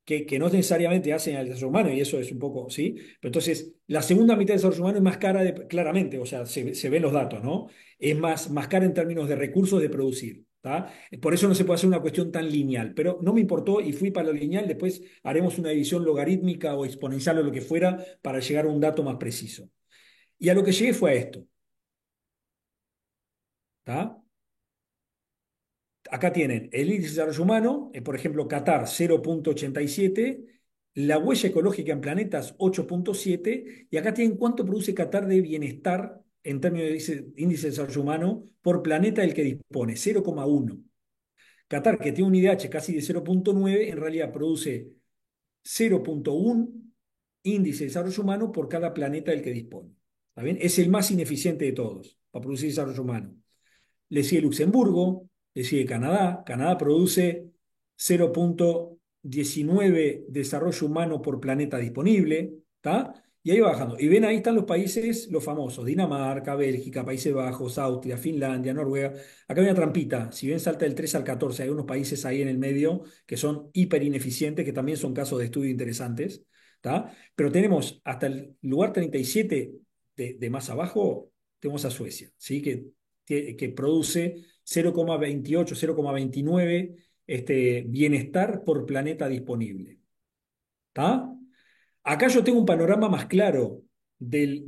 Que no necesariamente hacen al desarrollo humano, y eso es un poco, ¿sí? Pero entonces, la segunda mitad del desarrollo humano es más cara, claramente, o sea, se ven los datos, ¿no? Es más cara en términos de recursos de producir, ¿tá? Por eso no se puede hacer una cuestión tan lineal, pero no me importó y fui para lo lineal, después haremos una división logarítmica o exponencial o lo que fuera para llegar a un dato más preciso. Y a lo que llegué fue a esto, ¿tá? Acá tienen el índice de desarrollo humano, por ejemplo, Qatar 0,87, la huella ecológica en planetas 8,7, y acá tienen cuánto produce Qatar de bienestar en términos de índice de desarrollo humano por planeta del que dispone, 0,1. Qatar, que tiene un IDH casi de 0,9, en realidad produce 0,1 índice de desarrollo humano por cada planeta del que dispone. ¿Está bien? Es el más ineficiente de todos para producir desarrollo humano. Le sigue Luxemburgo, le sigue Canadá. Canadá produce 0,19 desarrollo humano por planeta disponible, ¿está? Y ahí va bajando. Y ven, ahí están los países, los famosos: Dinamarca, Bélgica, Países Bajos, Austria, Finlandia, Noruega. Acá hay una trampita. Si bien salta del 3 al 14, hay unos países ahí en el medio que son hiper ineficientes, que también son casos de estudio interesantes, ¿está? Pero tenemos hasta el lugar 37 de más abajo, tenemos a Suecia, ¿sí? Que produce 0,28, 0,29 bienestar por planeta disponible. ¿Está? Acá yo tengo un panorama más claro del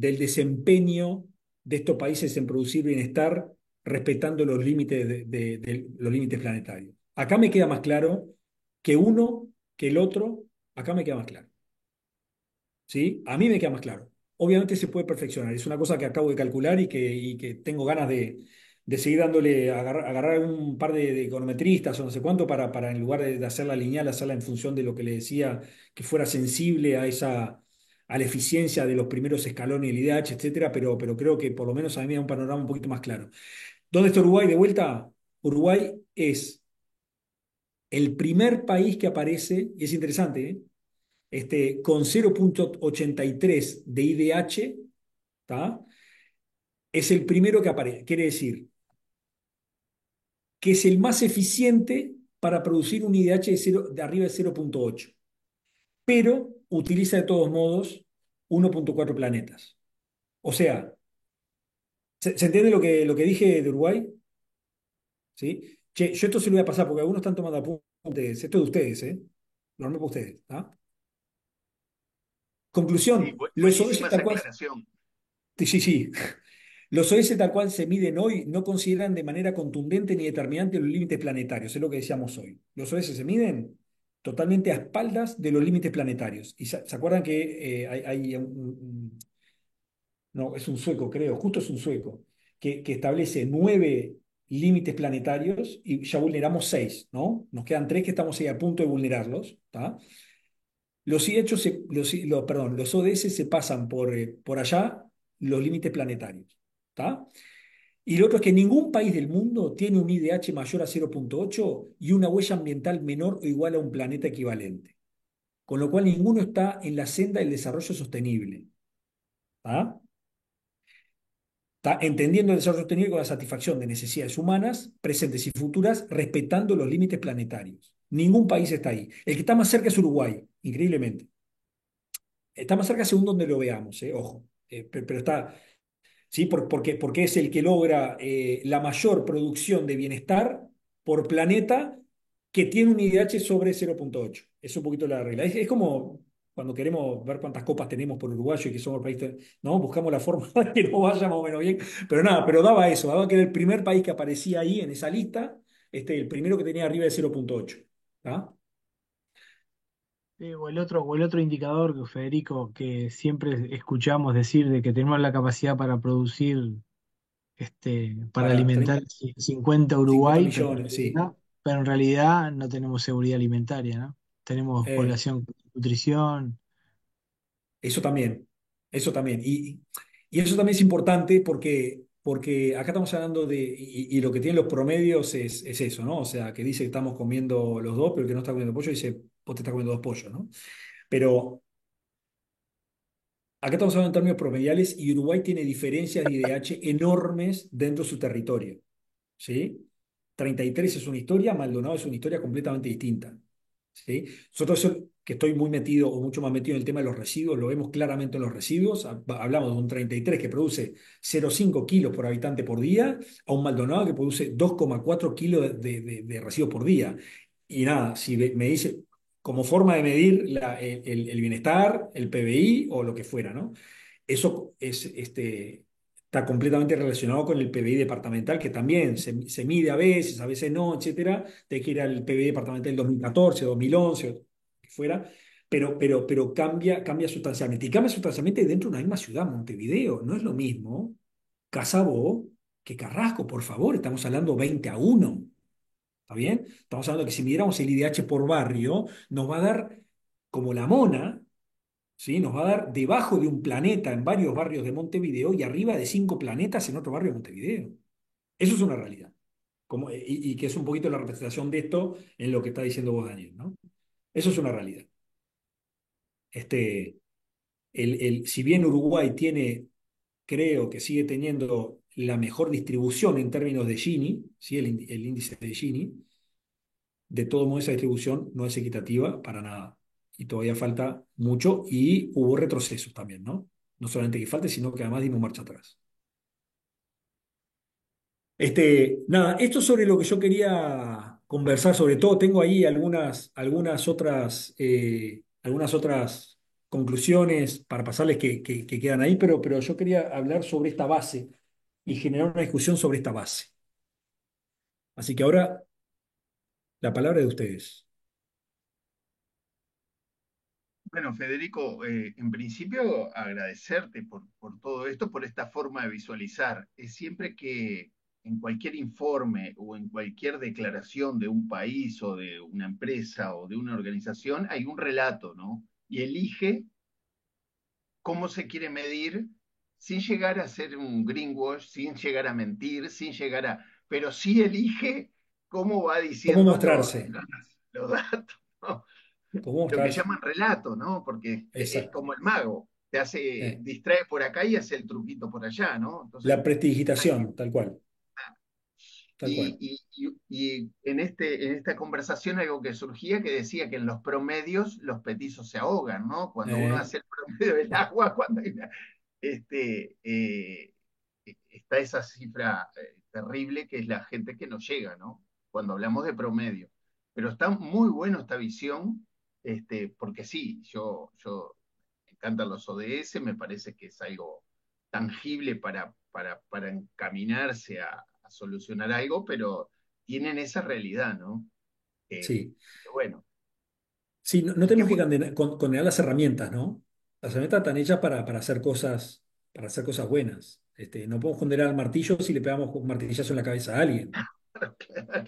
desempeño de estos países en producir bienestar respetando los límites, de los límites planetarios. Acá me queda más claro que uno, que el otro, acá me queda más claro. ¿Sí? A mí me queda más claro. Obviamente se puede perfeccionar. Es una cosa que acabo de calcular y que tengo ganas de seguir dándole, agarrar un par de econometristas o no sé cuánto para en lugar de hacerla lineal, hacerla en función de lo que le decía, que fuera sensible a la eficiencia de los primeros escalones del IDH, etcétera, pero creo que por lo menos a mí me da un panorama un poquito más claro. ¿Dónde está Uruguay de vuelta? Uruguay es el primer país que aparece, y es interesante, ¿eh? Con 0,83 de IDH, ¿tá? Es el primero que aparece. Quiere decir que es el más eficiente para producir un IDH de arriba de 0,8, pero utiliza de todos modos 1,4 planetas. O sea, ¿se entiende lo que dije de Uruguay? ¿Sí? Che, yo esto se lo voy a pasar porque algunos están tomando apuntes. Esto es de ustedes, ¿eh? Lo armé para ustedes. ¿Tá? Sí, Conclusión, los ODS buenísima esa tal cual. aclaración. Sí, sí, sí. Los ODS tal cual se miden hoy no consideran de manera contundente ni determinante los límites planetarios, es lo que decíamos hoy. Los ODS se miden totalmente a espaldas de los límites planetarios. ¿Y se acuerdan que hay no, es un sueco, creo, justo es un sueco, que establece 9 límites planetarios y ya vulneramos 6, ¿no? Nos quedan 3 que estamos ahí a punto de vulnerarlos, ¿tá? Los ODS se pasan por allá los límites planetarios, ¿tá? Y lo otro es que ningún país del mundo tiene un IDH mayor a 0,8 y una huella ambiental menor o igual a un planeta equivalente. Con lo cual ninguno está en la senda del desarrollo sostenible. ¿Tá? Entendiendo el desarrollo sostenible con la satisfacción de necesidades humanas, presentes y futuras, respetando los límites planetarios. Ningún país está ahí. El que está más cerca es Uruguay, increíblemente. Está más cerca según donde lo veamos, ojo. Pero está, ¿sí? Porque es el que logra la mayor producción de bienestar por planeta que tiene un IDH sobre 0,8. Es un poquito la regla. Es como cuando queremos ver cuántas copas tenemos por uruguayo y que somos el país, ¿no? Buscamos la forma de que nos vaya más o menos bien. Pero nada, pero daba eso, daba que era el primer país que aparecía ahí en esa lista, el primero que tenía arriba de 0,8. ¿Tá? O el otro indicador que Federico, que siempre escuchamos decir de que tenemos la capacidad para producir, para Para alimentar 30, 50 50 Uruguay, millones, sí. pero en realidad no tenemos seguridad alimentaria, ¿no? Tenemos Eh, población con nutrición. Eso también, eso también. Y eso también es importante porque acá estamos hablando y lo que tienen los promedios es eso, ¿no? O sea, que dice que estamos comiendo los dos, pero el que no está comiendo pollo dice vos te estás comiendo dos pollos, ¿no? Pero acá estamos hablando en términos promediales y Uruguay tiene diferencias de IDH enormes dentro de su territorio, ¿sí? 33 es una historia, Maldonado es una historia completamente distinta, ¿sí? Nosotros, que estoy muy metido o mucho más metido en el tema de los residuos, lo vemos claramente en los residuos. Hablamos de un 33 que produce 0,5 kilos por habitante por día, a un Maldonado que produce 2,4 kilos de residuos por día. Y nada, si me dice, como forma de medir el bienestar, el PBI o lo que fuera, ¿no? Eso está completamente relacionado con el PBI departamental, que también se mide a veces no, etcétera. Te que ir al PBI departamental del 2014, 2011, o que fuera, pero cambia sustancialmente. Y cambia sustancialmente dentro de una misma ciudad, Montevideo. No es lo mismo Casabó que Carrasco, por favor. Estamos hablando 20-1. ¿Está bien? Estamos hablando que si midiéramos el IDH por barrio, nos va a dar como la mona. ¿Sí? Nos va a dar debajo de un planeta en varios barrios de Montevideo y arriba de 5 planetas en otro barrio de Montevideo. Eso es una realidad. Y que es un poquito la representación de esto en lo que está diciendo vos, Daniel, ¿no? Eso es una realidad. Este, si bien Uruguay tiene, creo que sigue teniendo la mejor distribución en términos de Gini, ¿sí? El índice de Gini, de todo modo esa distribución no es equitativa para nada. Y todavía falta mucho y hubo retrocesos también, ¿no? No solamente que falte, sino que además dimos marcha atrás. Nada, esto sobre lo que yo quería conversar, sobre todo tengo ahí algunas otras conclusiones para pasarles que quedan ahí, pero yo quería hablar sobre esta base y generar una discusión sobre esta base. Así que ahora la palabra es de ustedes. Bueno, Federico, en principio agradecerte por todo esto, por esta forma de visualizar. Es siempre que en cualquier informe o en cualquier declaración de un país o de una empresa o de una organización hay un relato, ¿no? Y elige cómo se quiere medir sin llegar a ser un greenwash, sin llegar a mentir, sin llegar a... Pero sí elige cómo va ¿Cómo diciendo mostrarse? los datos, ¿no? ¿Cómo Lo que mostrarse? llaman relato, ¿no? Porque es Exacto. como el mago, te hace, Eh, distrae por acá y hace el truquito por allá, ¿no? Entonces, la hay prestidigitación, tal cual, tal cual. y en esta conversación algo que surgía que decía que en los promedios los petizos se ahogan, ¿no? Cuando uno Eh, hace el promedio del agua, cuando hay este, está esa cifra terrible que es la gente que no llega, ¿no? Cuando hablamos de promedio. Pero está muy bueno esta visión, porque sí, yo me encantan los ODS, me parece que es algo tangible para encaminarse a solucionar algo, pero tienen esa realidad, ¿no? sí. Bueno, Sí, no así que tenemos que bueno, condenar las herramientas, ¿no? Las herramientas están hechas para hacer cosas buenas. No podemos condenar al martillo si le pegamos un martillazo en la cabeza a alguien, claro.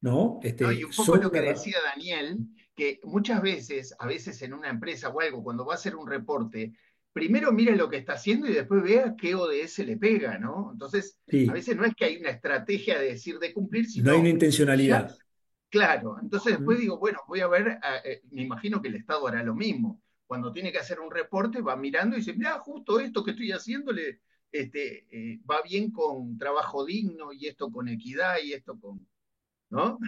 ¿no? ¿No? Y un poco Son lo una que decía Daniel, que muchas veces, a veces en una empresa o algo, cuando va a hacer un reporte, primero mira lo que está haciendo y después vea qué ODS le pega, ¿no? Entonces, a sí, veces no es que hay una estrategia de decir de cumplir, no hay una sino ya, intencionalidad. claro. Entonces después ¿Mm? digo, bueno, voy a ver, me imagino que el Estado hará lo mismo. Cuando tiene que hacer un reporte, va mirando y dice, mira, justo esto que estoy haciéndole va bien con trabajo digno y esto con equidad y esto con, ¿no?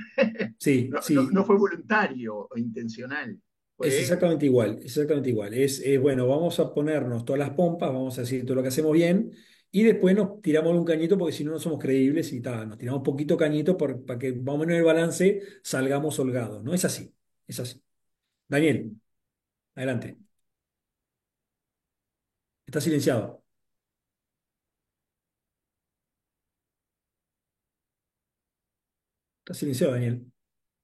Sí, No sí, fue voluntario o intencional. es Fue, exactamente igual, es exactamente igual. Bueno, vamos a ponernos todas las pompas, vamos a decir todo lo que hacemos bien y después nos tiramos un cañito porque si no, no somos creíbles y nos tiramos poquito cañito para que más o menos en el balance salgamos holgados. No es así, es así. Daniel, adelante. Está silenciado. Está silenciado, Daniel.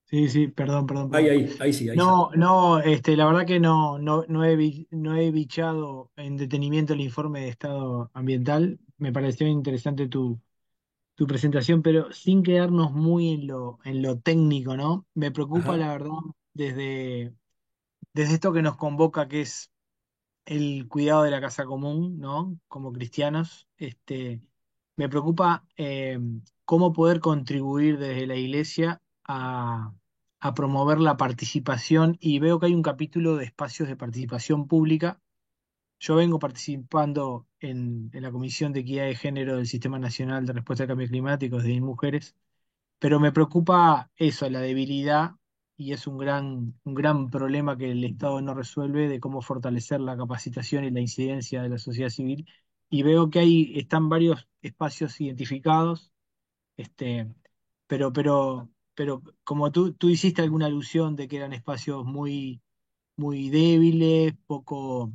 Sí, sí, perdón, perdón, perdón. Ahí sí, ahí sí. No, no, la verdad que no he bichado en detenimiento el informe de estado ambiental. Me pareció interesante tu presentación, pero sin quedarnos muy en lo técnico, ¿no? Me preocupa, Ajá. la verdad, desde esto que nos convoca, que es el cuidado de la casa común, ¿no? Como cristianos, me preocupa cómo poder contribuir desde la iglesia a promover la participación y veo que hay un capítulo de espacios de participación pública. Yo vengo participando en la Comisión de Equidad de Género del Sistema Nacional de Respuesta al Cambio Climático de mujeres, pero me preocupa eso, la debilidad, y es un gran problema que el Estado no resuelve de cómo fortalecer la capacitación y la incidencia de la sociedad civil. Y veo que están varios espacios identificados, este, pero como tú hiciste alguna alusión de que eran espacios muy débiles, poco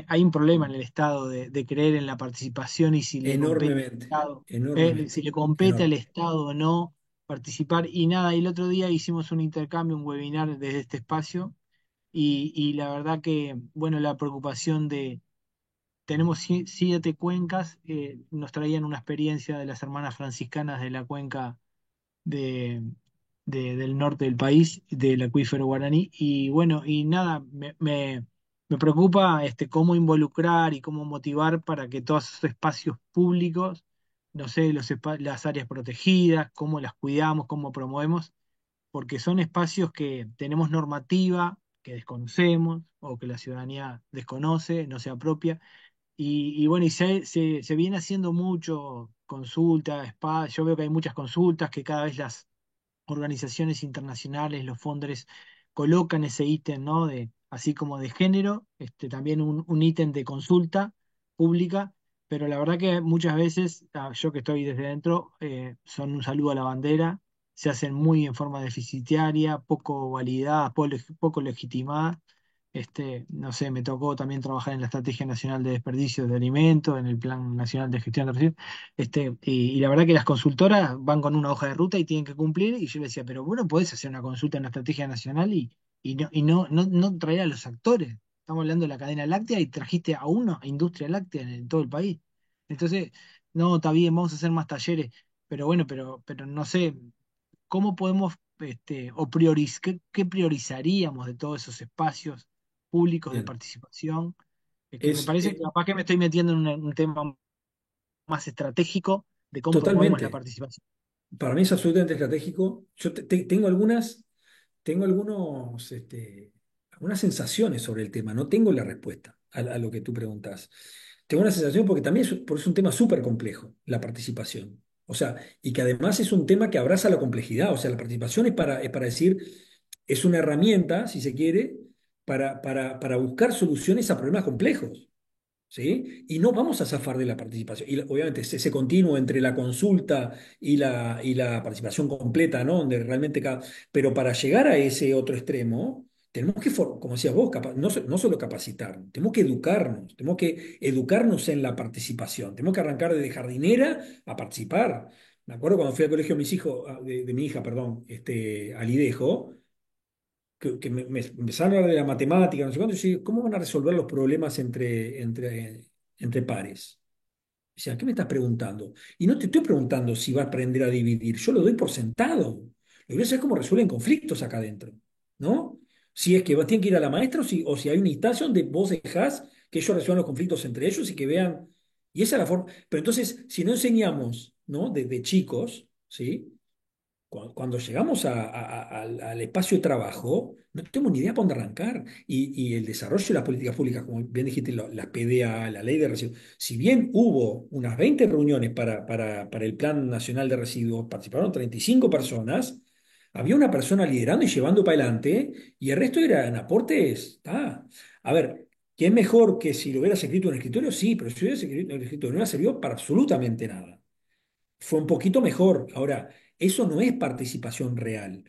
hay un problema en el Estado de creer en la participación y si le compete al Enormemente, Estado, si enormemente, le compete al enorme. Estado o no participar. Y nada, y el otro día hicimos un intercambio, un webinar desde este espacio, y la verdad que, bueno, la preocupación tenemos 7 cuencas, nos traían una experiencia de las hermanas franciscanas de la cuenca de, del norte del país, del acuífero guaraní. Y bueno, y nada, me preocupa cómo involucrar y cómo motivar para que todos esos espacios públicos, no sé, las áreas protegidas, cómo las cuidamos, cómo promovemos, porque son espacios que tenemos normativa, que desconocemos o que la ciudadanía desconoce, no se apropia. Y bueno, y se viene haciendo mucho consulta, yo veo que hay muchas consultas, que cada vez las organizaciones internacionales, los fondos colocan ese ítem, ¿no? Así como de género, también un ítem de consulta pública, pero la verdad que muchas veces, yo que estoy desde dentro, son un saludo a la bandera, se hacen muy en forma deficitaria, poco validadas, poco legitimadas. No sé, me tocó también trabajar en la Estrategia Nacional de Desperdicios de Alimentos, en el Plan Nacional de Gestión de Residuos, y la verdad que las consultoras van con una hoja de ruta y tienen que cumplir, y yo le decía, pero bueno, podés hacer una consulta en la Estrategia Nacional y no traer a los actores. Estamos hablando de la cadena láctea y trajiste a una industria láctea en todo el país. Entonces, no, está bien, vamos a hacer más talleres, pero bueno, pero no sé, ¿cómo podemos, qué priorizaríamos de todos esos espacios públicos de Bien. participación? Que me Es parece que capaz que me estoy metiendo en un tema más estratégico de cómo promovemos la totalmente. participación. Para mí es absolutamente estratégico. Yo tengo tengo algunas sensaciones sobre el tema. No tengo la respuesta a lo que tú preguntas. Tengo una sensación porque también es un tema súper complejo, la participación. O sea, y que además es un tema que abraza la complejidad. O sea, la participación es para decir, es una herramienta, si se quiere, para buscar soluciones a problemas complejos. ¿Sí? Y no vamos a zafar de la participación. Y obviamente ese continuo entre la consulta y la participación completa, ¿no? Donde realmente Pero para llegar a ese otro extremo, tenemos que, como decías vos, no solo capacitarnos, tenemos que educarnos en la participación, tenemos que arrancar desde jardinera a participar. Me acuerdo cuando fui al colegio de mis hijos, de mi hija, perdón, al Idejo, que me empezaron a hablar de la matemática, no sé cuánto, y yo dije, ¿cómo van a resolver los problemas entre pares? O sea, ¿qué me estás preguntando? Y no te estoy preguntando si va a aprender a dividir, yo lo doy por sentado. Lo que quiero saber es cómo resuelven conflictos acá adentro, ¿no? Si es que tienen que ir a la maestra o si hay una instancia donde vos dejás que ellos resuelvan los conflictos entre ellos y que vean. Y esa es la forma. Pero entonces, si no enseñamos, ¿no? De chicos, ¿sí? Cuando llegamos al espacio de trabajo, no tenemos ni idea para dónde arrancar. Y el desarrollo de las políticas públicas, como bien dijiste, las PDA, la ley de residuos, si bien hubo unas 20 reuniones para el Plan Nacional de Residuos, participaron 35 personas, había una persona liderando y llevando para adelante, y el resto eran aportes. A ver, ¿qué es mejor que si lo hubieras escrito en el escritorio? Sí, pero si lo hubieras escrito en el escritorio no sirvió para absolutamente nada. Fue un poquito mejor. Ahora, eso no es participación real,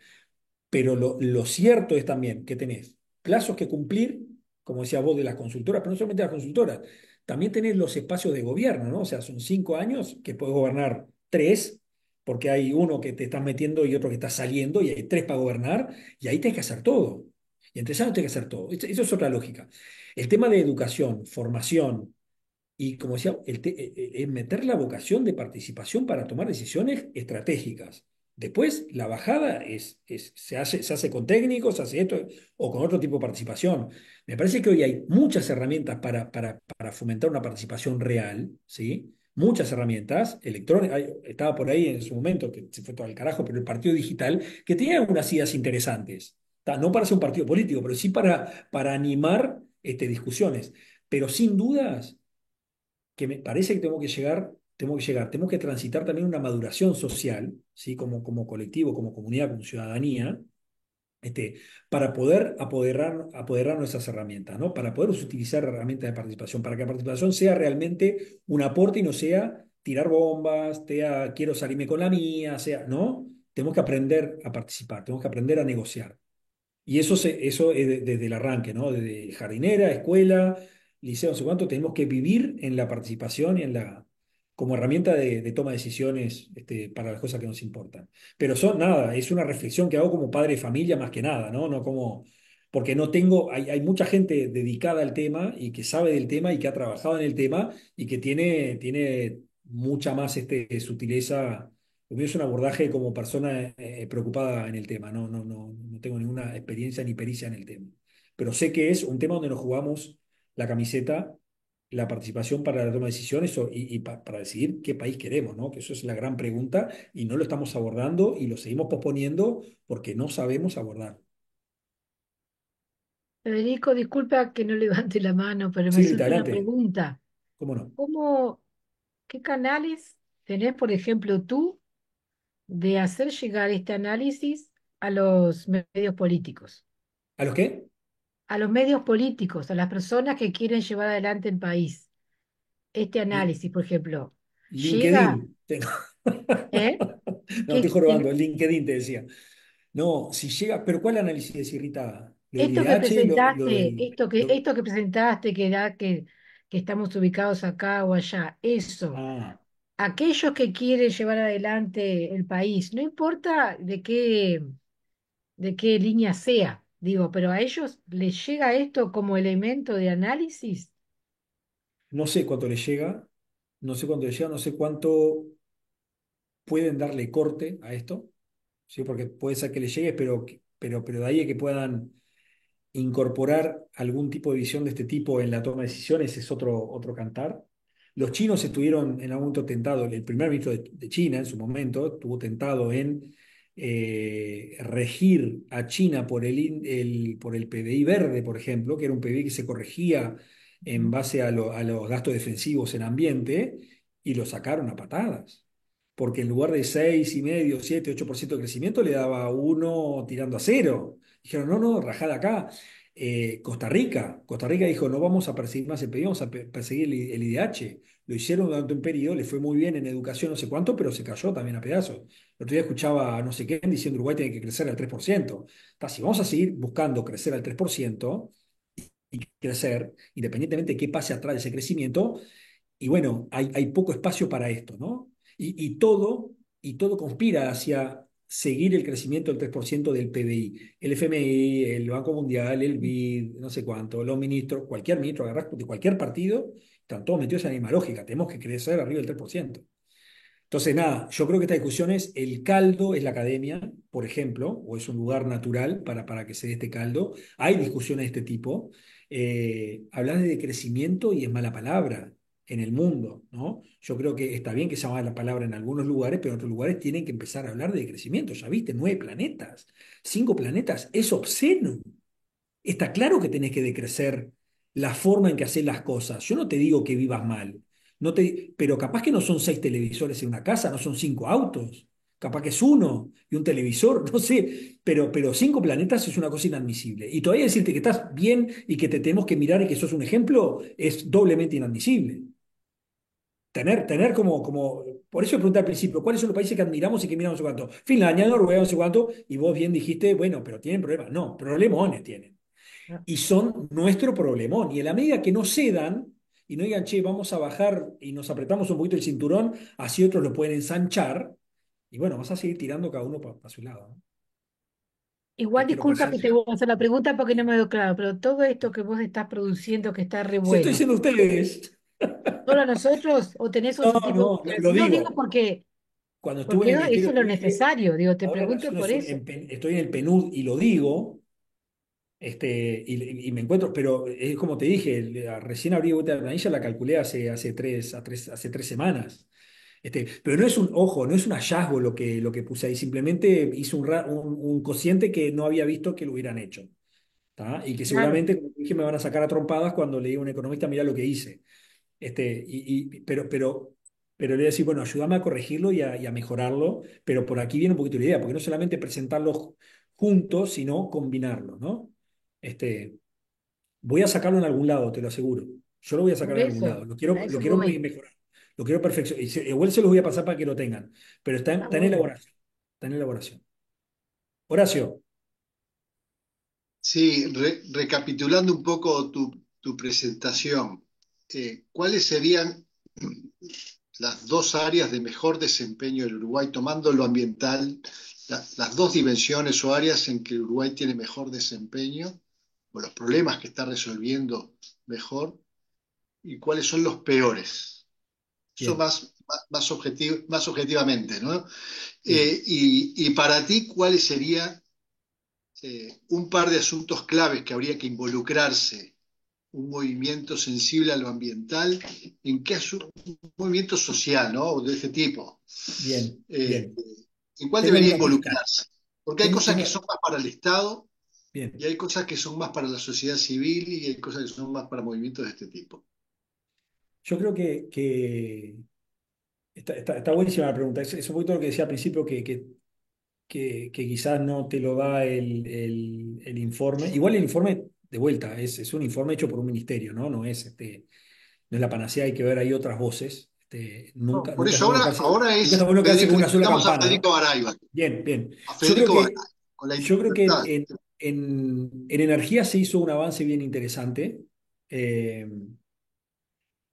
pero lo cierto es también que tenés plazos que cumplir, como decía vos, de las consultoras, pero no solamente las consultoras, también tenés los espacios de gobierno, ¿no? O sea, son 5 años que podés gobernar tres, porque hay uno que te estás metiendo y otro que está saliendo, y hay tres para gobernar, y ahí tenés que hacer todo. Y en 3 años tenés que hacer todo. Eso es otra lógica. El tema de educación, formación, y como decía, es meter la vocación de participación para tomar decisiones estratégicas. Después, la bajada se hace con técnicos, se hace esto o con otro tipo de participación. Me parece que hoy hay muchas herramientas para fomentar una participación real, ¿sí? muchas herramientas electrónicas. Estaba por ahí en su momento, que se fue todo al carajo, pero el partido digital, que tenía algunas ideas interesantes. No para ser un partido político, pero sí para animar discusiones. Pero sin dudas que me parece que tenemos que transitar también una maduración social, ¿sí? Como colectivo, como comunidad, como ciudadanía, este, para poder apoderar nuestras herramientas, ¿no? Para poder utilizar herramientas de participación, para que la participación sea realmente un aporte y no sea tirar bombas, quiero salirme con la mía, ¿no? Tenemos que aprender a participar, tenemos que aprender a negociar. Y eso es desde el arranque, ¿no? Desde jardinera, escuela, liceo, no sé cuánto, tenemos que vivir en la participación y como herramienta de toma de decisiones para las cosas que nos importan. Pero nada, es una reflexión que hago como padre de familia más que nada, ¿no? No como, porque no tengo, hay mucha gente dedicada al tema y que sabe del tema y que ha trabajado en el tema y que tiene mucha más sutileza. Lo mío es un abordaje como persona preocupada en el tema. No tengo ninguna experiencia ni pericia en el tema. Pero sé que es un tema donde nos jugamos la camiseta, la participación para la toma de decisiones para decidir qué país queremos, ¿no? Que eso es la gran pregunta y no lo estamos abordando y lo seguimos posponiendo porque no sabemos abordar. Federico, disculpa que no levante la mano, pero me Sí, Rita, surge una adelante. pregunta. ¿Cómo no? ¿Cómo, qué canales tenés, por ejemplo, tú de hacer llegar este análisis a los medios políticos? ¿A los qué? A los medios políticos, a las personas que quieren llevar adelante el país. Este Li- análisis, por ejemplo, llega, LinkedIn. Tengo. ¿eh? No, estoy Que, jorobando. LinkedIn te decía. No, si llega, pero ¿cuál análisis decís, Rita? ¿Lo del esto que IDH? ¿Lo presentaste, del... lo- esto que presentaste, que estamos ubicados acá o allá, eso, Ah, aquellos que quieren llevar adelante el país, no importa de qué línea sea, digo, pero a ellos les llega esto como elemento de análisis. no sé cuánto le llega, no sé cuánto pueden darle corte a esto, ¿sí? Porque puede ser que le llegue, pero de ahí a que puedan incorporar algún tipo de visión de este tipo en la toma de decisiones es otro cantar. Los chinos estuvieron en algún momento tentados, el primer ministro de China en su momento estuvo tentado en regir a China por el PBI verde, por ejemplo, que era un PBI que se corregía en Ujú. base a los gastos defensivos en ambiente, y lo sacaron a patadas. Porque en lugar de 6,5, 7, 8% de crecimiento, le daba uno tirando a cero. Dijeron, no, no, rajada acá. Costa Rica dijo, no vamos a perseguir más el PIB, vamos a perseguir el IDH. Lo hicieron durante un periodo, le fue muy bien en educación, no sé cuánto, pero se cayó también a pedazos. El otro día escuchaba a no sé quién diciendo Uruguay tiene que crecer al 3%. Si vamos a seguir buscando crecer al 3% y crecer, independientemente de qué pase atrás de ese crecimiento, y bueno, hay poco espacio para esto, ¿no? Y todo conspira hacia seguir el crecimiento del 3% del PBI. El FMI, el Banco Mundial, el BID, no sé cuánto, los ministros, cualquier ministro agarrás de cualquier partido, están todos metidos en la misma lógica. Tenemos que crecer arriba del 3%. Entonces, nada, yo creo que esta discusión el caldo es la academia, por ejemplo, o es un lugar natural para que se dé este caldo. Hay discusiones de este tipo. Hablar de crecimiento y es mala palabra en el mundo, ¿no? Yo creo que está bien que sea mala palabra en algunos lugares, pero en otros lugares tienen que empezar a hablar de crecimiento. Ya viste, 9 planetas, 5 planetas, es obsceno. Está claro que tenés que decrecer la forma en que haces las cosas. Yo no te digo que vivas mal, pero capaz que no son 6 televisores en una casa, no son 5 autos, capaz que es uno y un televisor, no sé, pero 5 planetas es una cosa inadmisible. Y todavía decirte que estás bien y que te tenemos que mirar y que sos un ejemplo es doblemente inadmisible. Por eso pregunté al principio, ¿cuáles son los países que admiramos y que miramos no sé cuánto? Finlandia, Noruega, no sé cuánto, y vos bien dijiste, bueno, pero tienen problemas. No, problemones tienen Ah, y son nuestro problemón. Y en la medida que no cedan y no digan, che, vamos a bajar y nos apretamos un poquito el cinturón, así otros lo pueden ensanchar, y bueno, vas a seguir tirando cada uno para su lado, ¿no? igual Te quiero disculpa que pensar. te voy a hacer la pregunta porque no me quedó claro, pero todo esto que vos estás produciendo, que está re Se estoy bueno, diciendo a ustedes. ¿solo a nosotros o tenés No, otro tipo de no, lo No digo digo. Cuando estuve en porque el eso Ministerio es de lo Estudio, necesario, digo, te ahora pregunto por eso. estoy en el PNUD y lo digo, Y me encuentro, pero es como te dije, recién abrí vuelta de la planilla, la calculé hace 3 semanas. Pero no es ojo, no es un hallazgo lo que puse ahí, simplemente hice un cociente que no había visto que lo hubieran hecho. ¿Tá? Y que Claro, seguramente, como dije, me van a sacar a trompadas cuando le diga a un economista, mira lo que hice. Pero le voy a decir, bueno, ayúdame a corregirlo y a mejorarlo, pero por aquí viene un poquito la idea, porque no solamente presentarlos juntos, sino combinarlos, ¿no? Este, Voy a sacarlo en algún lado, te lo aseguro. Yo lo voy a sacar por en algún eso, lado. Lo a quiero, lo eso quiero voy. mejorar. Lo quiero perfeccionar. Igual se los voy a pasar para que lo tengan. Pero está, Está está en bueno. elaboración. Está en elaboración. Horacio, Sí, recapitulando un poco tu presentación, ¿cuáles serían las dos áreas de mejor desempeño del Uruguay, tomando lo ambiental, las dos dimensiones o áreas en que el Uruguay tiene mejor desempeño, o los problemas que está resolviendo mejor, y cuáles son los peores? Eso bien. más objetivamente, ¿no? Bien. Y para ti, ¿cuáles serían un par de asuntos claves que habría que involucrarse un movimiento sensible a lo ambiental, un movimiento social, ¿no? De ese tipo, Bien. eh, Bien. ¿en cuál Tengo debería alguna pista. involucrarse? Porque hay Tengo, cosas que tengo, son más para el Estado y bien. hay cosas que son más para la sociedad civil y hay cosas que son más para movimientos de este tipo. Yo creo que está buenísima la pregunta. Es un poquito lo que decía al principio, que quizás no te lo da el informe. Igual el informe, de vuelta, es un informe hecho por un ministerio, ¿no? No es la panacea, hay que ver ahí otras voces. No, Nunca, por nunca está eso bueno ahora nunca está es bueno quedarse Federico, con una sola necesitamos a campana, Federico ¿no? Barayba, Bien, bien. a Yo creo Federico que, Barayba, con la yo creo que libertad. en energía se hizo un avance bien interesante. Eh,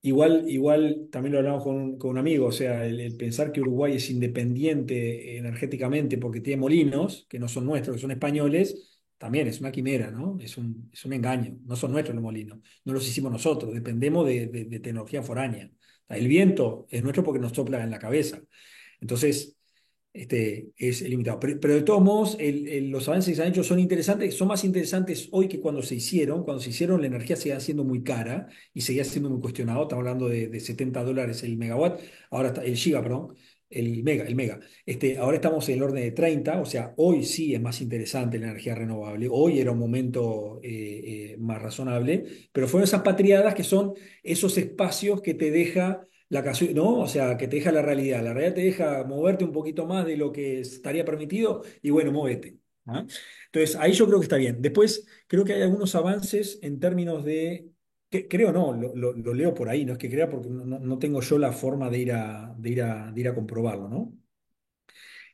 igual también lo hablamos con un amigo, o sea, el pensar que Uruguay es independiente energéticamente porque tiene molinos, que no son nuestros, que son españoles, también es una quimera, ¿no? Es un engaño. No son nuestros los molinos, no los hicimos nosotros, dependemos de tecnología foránea. El viento es nuestro porque nos sopla en la cabeza. Entonces, es limitado. Pero de todos modos, los avances que se han hecho son interesantes, son más interesantes hoy que cuando se hicieron. Cuando se hicieron, la energía seguía siendo muy cara y seguía siendo muy cuestionado. Estamos hablando de $70 el megawatt, ahora está, el giga, perdón, el mega. Ahora estamos en el orden de 30, o sea, hoy sí es más interesante la energía renovable. Hoy era un momento más razonable, pero fueron esas patriadas que son esos espacios que te deja ¿no? O sea, que te deja la realidad. La realidad te deja moverte un poquito más de lo que estaría permitido y bueno, muévete. ¿Ah? Entonces, ahí yo creo que está bien. Después, creo que hay algunos avances en términos creo no, lo leo por ahí, no es que crea porque no tengo yo la forma de ir a comprobarlo, ¿no?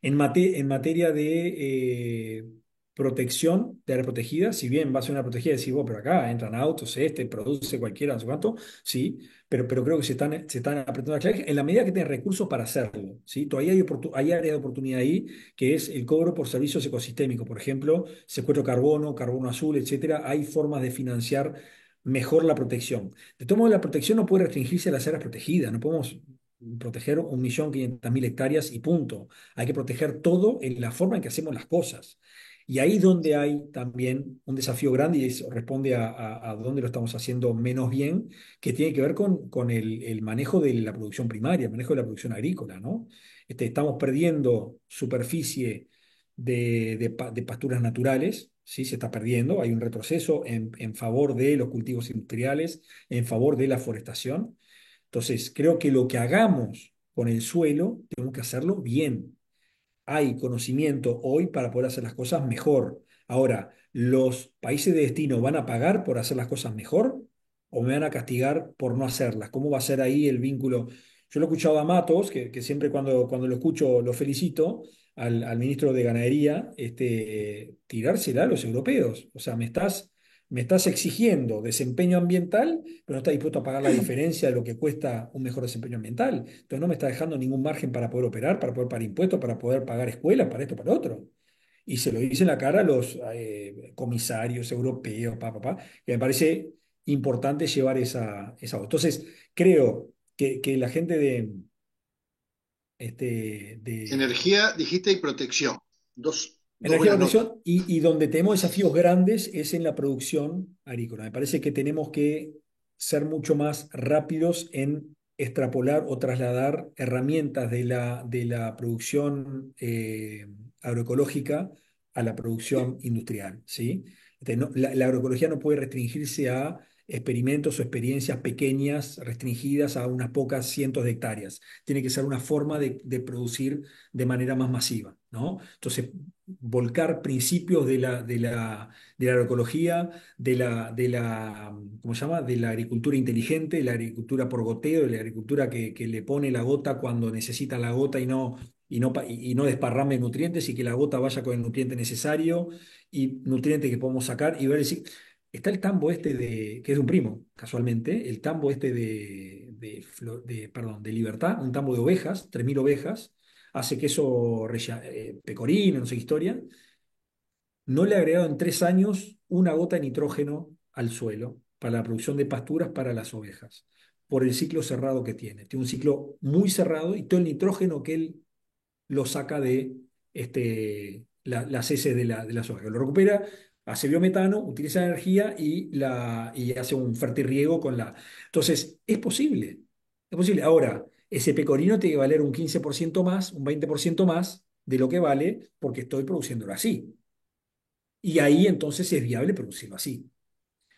En materia de protección de área protegida, si bien va a ser una protegida, decís vos, pero acá entran autos, produce cualquiera, no sé cuánto, sí, pero creo que se están apretando las claves en la medida que tienen recursos para hacerlo, ¿sí? Todavía hay áreas de oportunidad ahí, que es el cobro por servicios ecosistémicos, por ejemplo, secuestro de carbono, carbono azul, etcétera. Hay formas de financiar mejor la protección. De todos modos, la protección no puede restringirse a las áreas protegidas, no podemos proteger 1.500.000 hectáreas y punto. Hay que proteger todo en la forma en que hacemos las cosas. Y ahí donde hay también un desafío grande, y eso responde a dónde lo estamos haciendo menos bien, que tiene que ver con el manejo de la producción primaria, el manejo de la producción agrícola, ¿no? Estamos perdiendo superficie de pasturas naturales, ¿sí? Se está perdiendo, hay un retroceso en favor de los cultivos industriales, en favor de la forestación. Entonces, creo que lo que hagamos con el suelo, tenemos que hacerlo bien. Hay conocimiento hoy para poder hacer las cosas mejor. Ahora, ¿los países de destino van a pagar por hacer las cosas mejor o me van a castigar por no hacerlas? ¿Cómo va a ser ahí el vínculo? Yo lo he escuchado a Matos, que siempre cuando lo escucho lo felicito, al ministro de Ganadería, tirársela a los europeos. O sea, me estás exigiendo desempeño ambiental, pero no estás dispuesto a pagar la diferencia de lo que cuesta un mejor desempeño ambiental. Entonces no me está dejando ningún margen para poder operar, para poder pagar impuestos, para poder pagar escuelas, para esto, para lo otro. Y se lo dice en la cara a los comisarios europeos, que me parece importante llevar esa voz. Entonces, creo que la gente este, de Energía, dijiste, y protección. Dos Energía de Buenas noches. protección y donde tenemos desafíos grandes es en la producción agrícola. Me parece que tenemos que ser mucho más rápidos en extrapolar o trasladar herramientas de la producción agroecológica a la producción industrial, ¿sí? La agroecología no puede restringirse a experimentos o experiencias pequeñas, restringidas a unas pocas cientos de hectáreas. Tiene que ser una forma de producir de manera más masiva, ¿no? Entonces, volcar principios de la agroecología, ¿cómo se llama? De la agricultura inteligente, de la agricultura por goteo, de la agricultura que le pone la gota cuando necesita la gota y no desparrame nutrientes y que la gota vaya con el nutriente necesario y nutrientes que podemos sacar y ver si está el tambo este que es de un primo, casualmente, el tambo este perdón, de Libertad, un tambo de ovejas, 3.000 ovejas, hace queso pecorino, no sé qué historia. No le ha agregado en 3 años una gota de nitrógeno al suelo para la producción de pasturas para las ovejas, por el ciclo cerrado que tiene. Tiene un ciclo muy cerrado y todo el nitrógeno que él lo saca de las heces de las hojas. Lo recupera, hace biometano, utiliza la energía y hace un fertirriego con la. Entonces, es posible. Es posible. Ahora, ese pecorino tiene que valer un 15% más, un 20% más de lo que vale porque estoy produciéndolo así. Y ahí entonces es viable producirlo así.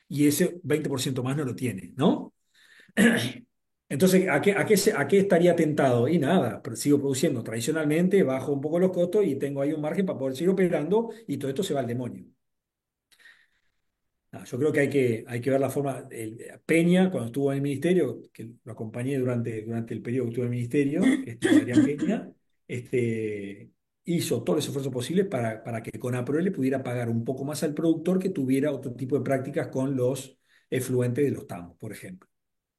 Y ese 20% más no lo tiene, ¿no? Entonces, ¿a qué estaría tentado? Y nada, pero sigo produciendo tradicionalmente, bajo un poco los costos y tengo ahí un margen para poder seguir operando y todo esto se va al demonio. Yo creo que hay que ver la forma. Peña, cuando estuvo en el ministerio, que lo acompañé durante el periodo que estuvo en el ministerio, Adrián Peña, hizo todos los esfuerzos posibles para que Conaprole le pudiera pagar un poco más al productor que tuviera otro tipo de prácticas con los efluentes de los tambos, por ejemplo.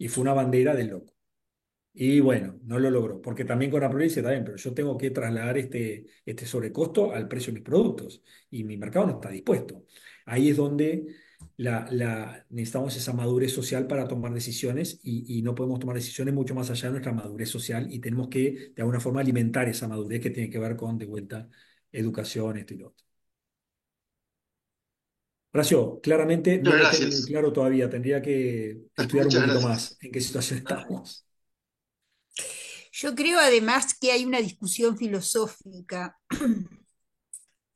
Y fue una bandera del loco. Y bueno, no lo logró, porque también con April dice, está bien, pero yo tengo que trasladar este sobrecosto al precio de mis productos y mi mercado no está dispuesto. Ahí es donde necesitamos esa madurez social para tomar decisiones y no podemos tomar decisiones mucho más allá de nuestra madurez social y tenemos que de alguna forma alimentar esa madurez que tiene que ver con, de vuelta, educación, esto y lo otro. Horacio, claramente no Muchas lo tengo muy gracias. claro todavía, tendría que estudiar un Muchas poquito gracias. más en qué situación estamos. Yo creo además que hay una discusión filosófica,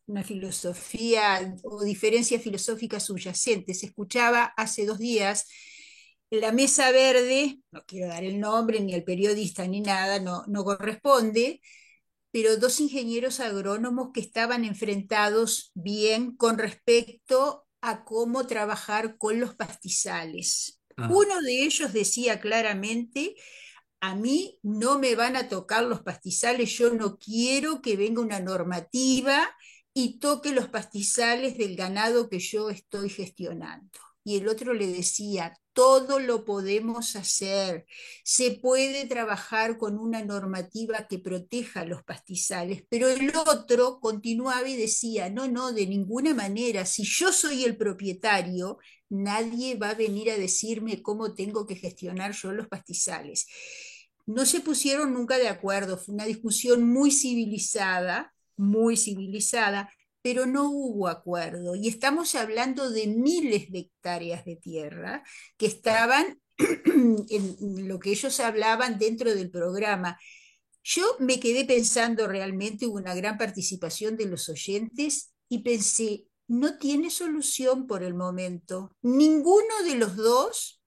una filosofía o diferencias filosóficas subyacentes. Escuchaba hace 2 días en la Mesa Verde, no quiero dar el nombre, ni el periodista, ni nada, no, no corresponde, pero 2 ingenieros agrónomos que estaban enfrentados bien con respecto a cómo trabajar con los pastizales. Ah. Uno de ellos decía claramente, a mí no me van a tocar los pastizales, yo no quiero que venga una normativa y toque los pastizales del ganado que yo estoy gestionando. Y el otro le decía, todo lo podemos hacer, se puede trabajar con una normativa que proteja los pastizales, pero el otro continuaba y decía, no, no, de ninguna manera, si yo soy el propietario, nadie va a venir a decirme cómo tengo que gestionar yo los pastizales. No se pusieron nunca de acuerdo, fue una discusión muy civilizada, pero no hubo acuerdo. Y estamos hablando de miles de hectáreas de tierra que estaban en lo que ellos hablaban dentro del programa. Yo me quedé pensando realmente, hubo una gran participación de los oyentes y pensé, no tiene solución por el momento. Ninguno de los dos,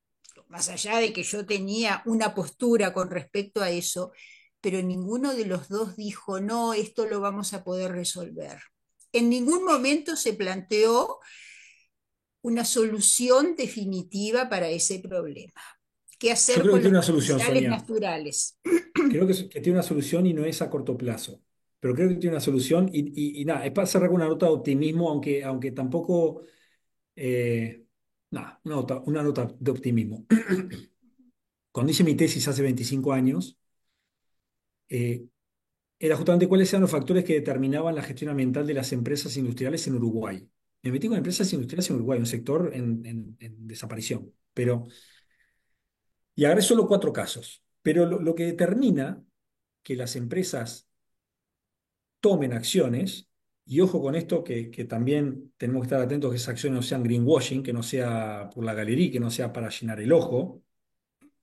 más allá de que yo tenía una postura con respecto a eso, pero ninguno de los dos dijo, no, esto lo vamos a poder resolver. En ningún momento se planteó una solución definitiva para ese problema. ¿Qué Yo hacer creo que con los tiene una solución, pastizales Sonia. naturales? Creo que tiene una solución y no es a corto plazo. Pero creo que tiene una solución y nada, es para cerrar con una nota de optimismo, aunque tampoco. Nada, una nota de optimismo. Cuando hice mi tesis hace 25 años, eh, era justamente cuáles eran los factores que determinaban la gestión ambiental de las empresas industriales en Uruguay. Me metí con empresas industriales en Uruguay, un sector en desaparición. Y agarré solo 4 casos. Pero lo que determina que las empresas tomen acciones y ojo con esto, que también tenemos que estar atentos que esas acciones no sean greenwashing, que no sea por la galería, que no sea para llenar el ojo.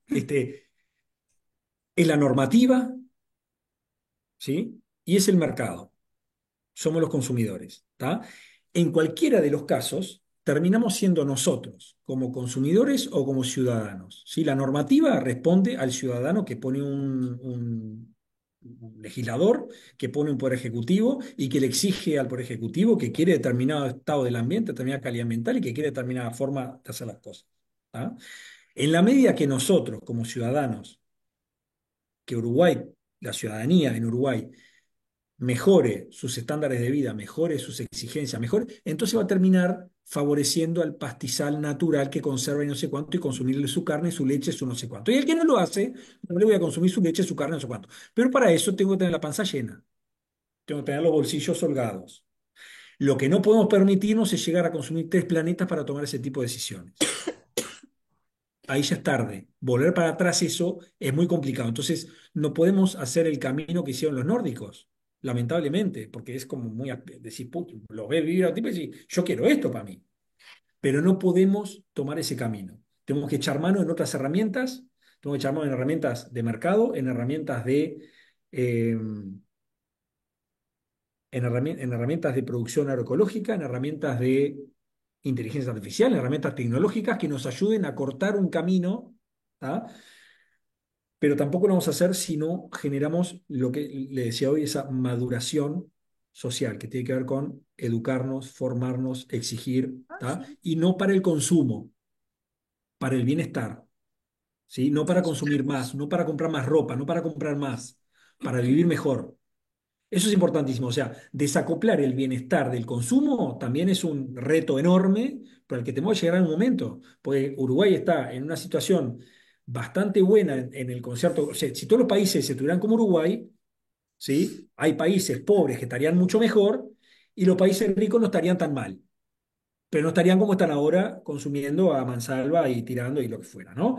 Este, es la normativa, ¿sí? Y es el mercado. Somos los consumidores, ¿tá? En cualquiera de los casos, terminamos siendo nosotros, como consumidores o como ciudadanos, ¿sí? La normativa responde al ciudadano que pone un legislador, que pone un poder ejecutivo y que le exige al poder ejecutivo que quiere determinado estado del ambiente, determinada calidad ambiental y que quiere determinada forma de hacer las cosas, ¿tá? En la medida que nosotros, como ciudadanos, que Uruguay, la ciudadanía en Uruguay, mejore sus estándares de vida, mejore sus exigencias, mejore, entonces va a terminar favoreciendo al pastizal natural que conserva y no sé cuánto y consumirle su carne, su leche, su no sé cuánto. Y el que no lo hace, no le voy a consumir su leche, su carne, no sé cuánto. Pero para eso tengo que tener la panza llena, tengo que tener los bolsillos holgados. Lo que no podemos permitirnos es llegar a consumir 3 planetas para tomar ese tipo de decisiones. Ahí ya es tarde. Volver para atrás eso es muy complicado. Entonces, no podemos hacer el camino que hicieron los nórdicos, lamentablemente, porque es como muy decir, lo ves vivir a un tipo y decir, yo quiero esto para mí. Pero no podemos tomar ese camino. Tenemos que echar mano en otras herramientas, tenemos que echar mano en herramientas de mercado, en herramientas eh, en herramientas de producción agroecológica, en herramientas de inteligencia artificial, en herramientas tecnológicas que nos ayuden a cortar un camino, ¿tá? Pero tampoco lo vamos a hacer si no generamos lo que le decía hoy, esa maduración social, que tiene que ver con educarnos, formarnos, exigir, Ah, ¿tá? sí. Y no para el consumo, para el bienestar, ¿sí? No para Sí. consumir más, no para comprar más ropa, no para comprar más, para vivir mejor. Eso es importantísimo. O sea, desacoplar el bienestar del consumo también es un reto enorme, pero al que tenemos que llegar en un momento. Porque Uruguay está en una situación bastante buena en el concierto. O sea, si todos los países se tuvieran como Uruguay, ¿sí? Hay países pobres que estarían mucho mejor y los países ricos no estarían tan mal. Pero no estarían como están ahora consumiendo a mansalva y tirando y lo que fuera, ¿no?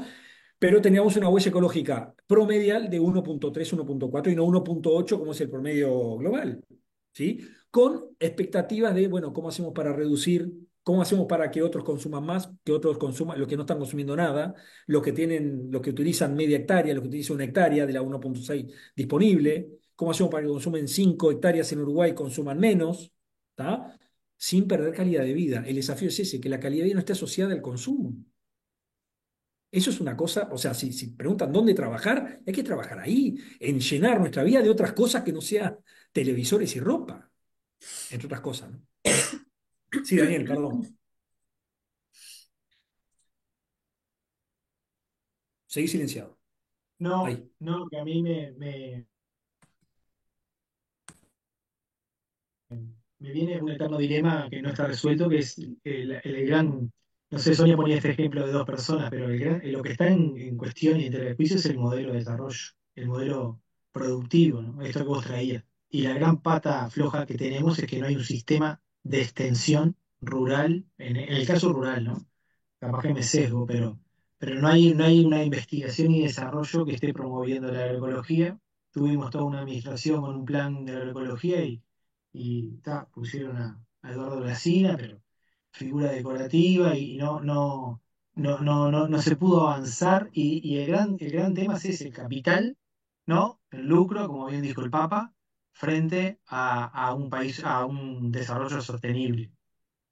Pero teníamos una huella ecológica promedial de 1,3, 1,4 y no 1,8 como es el promedio global, ¿sí? Con expectativas de, bueno, ¿cómo hacemos para reducir? ¿Cómo hacemos para que otros consuman más, que otros consuman, los que no están consumiendo nada, los que utilizan media hectárea, los que utilizan 1 hectárea de la 1,6 disponible? ¿Cómo hacemos para que consumen 5 hectáreas en Uruguay consuman menos? ¿Tá? Sin perder calidad de vida. El desafío es ese, que la calidad de vida no esté asociada al consumo. Eso es una cosa, o sea, si preguntan dónde trabajar, hay que trabajar ahí, en llenar nuestra vida de otras cosas que no sean televisores y ropa, entre otras cosas, ¿no? Sí, Daniel, perdón. Seguí silenciado. No, Ahí. no, que a mí me viene un eterno dilema que no está resuelto, que es el gran, no sé, Sonia ponía este ejemplo de dos personas, pero lo que está en cuestión y entre el juicio es el modelo de desarrollo, el modelo productivo, ¿no? Esto que vos traías. Y la gran pata floja que tenemos es que no hay un sistema de extensión rural, en el caso rural, ¿no? Capaz que me sesgo, pero no hay una investigación y desarrollo que esté promoviendo la agroecología. Tuvimos toda una administración con un plan de agroecología y pusieron a Eduardo Lacina, pero figura decorativa y no se pudo avanzar. Y el gran tema es ese, el capital, ¿no? El lucro, como bien dijo el Papa, frente a un país, a un desarrollo sostenible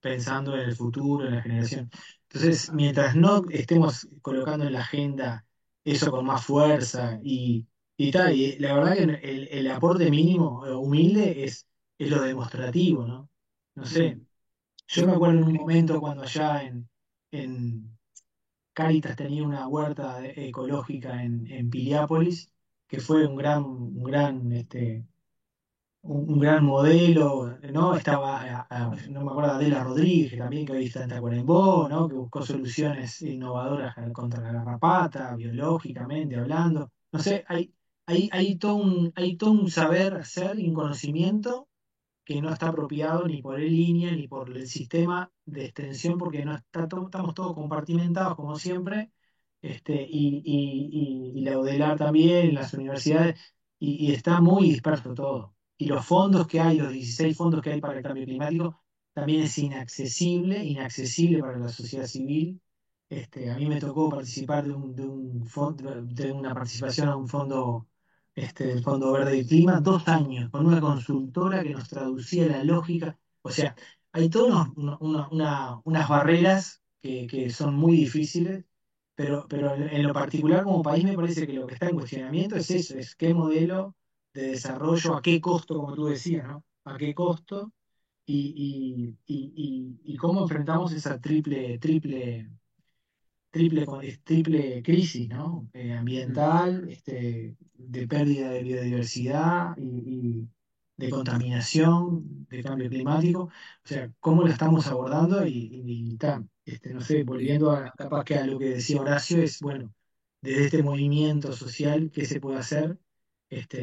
pensando en el futuro, en la generación. Entonces, mientras no estemos colocando en la agenda eso con más fuerza y la verdad que el aporte mínimo, humilde, es lo demostrativo, ¿no? No sé, Mm. yo me acuerdo en un momento cuando allá en Cáritas tenía una huerta ecológica en Piriápolis, que fue un gran modelo, ¿no? Estaba, no me acuerdo, Adela Rodríguez, que también que hoy está en Tacuarembó, ¿no? Que buscó soluciones innovadoras contra la garrapata, biológicamente hablando. No sé, hay todo un saber hacer y un conocimiento que no está apropiado ni por el línea ni por el sistema de extensión, porque no estamos todos compartimentados como siempre, y la UDELAR también, las universidades, y está muy disperso todo. y los fondos que hay, los 16 fondos que hay para el cambio climático, también es inaccesible para la sociedad civil. A mí me tocó participar de un fondo, de una participación a un fondo, del Fondo Verde del Clima, 2 años, con una consultora que nos traducía la lógica. O sea, hay todas unas barreras que son muy difíciles, pero en lo particular como país me parece que lo que está en cuestionamiento es eso, es qué modelo de desarrollo, a qué costo, como tú decías, ¿no? A qué costo y cómo enfrentamos esa triple crisis, ¿no? Mm. Ambiental, de pérdida de biodiversidad y de contaminación, de cambio climático. O sea, cómo lo estamos abordando no sé, volviendo capaz que a lo que decía Horacio, es, bueno, desde este movimiento social, ¿qué se puede hacer?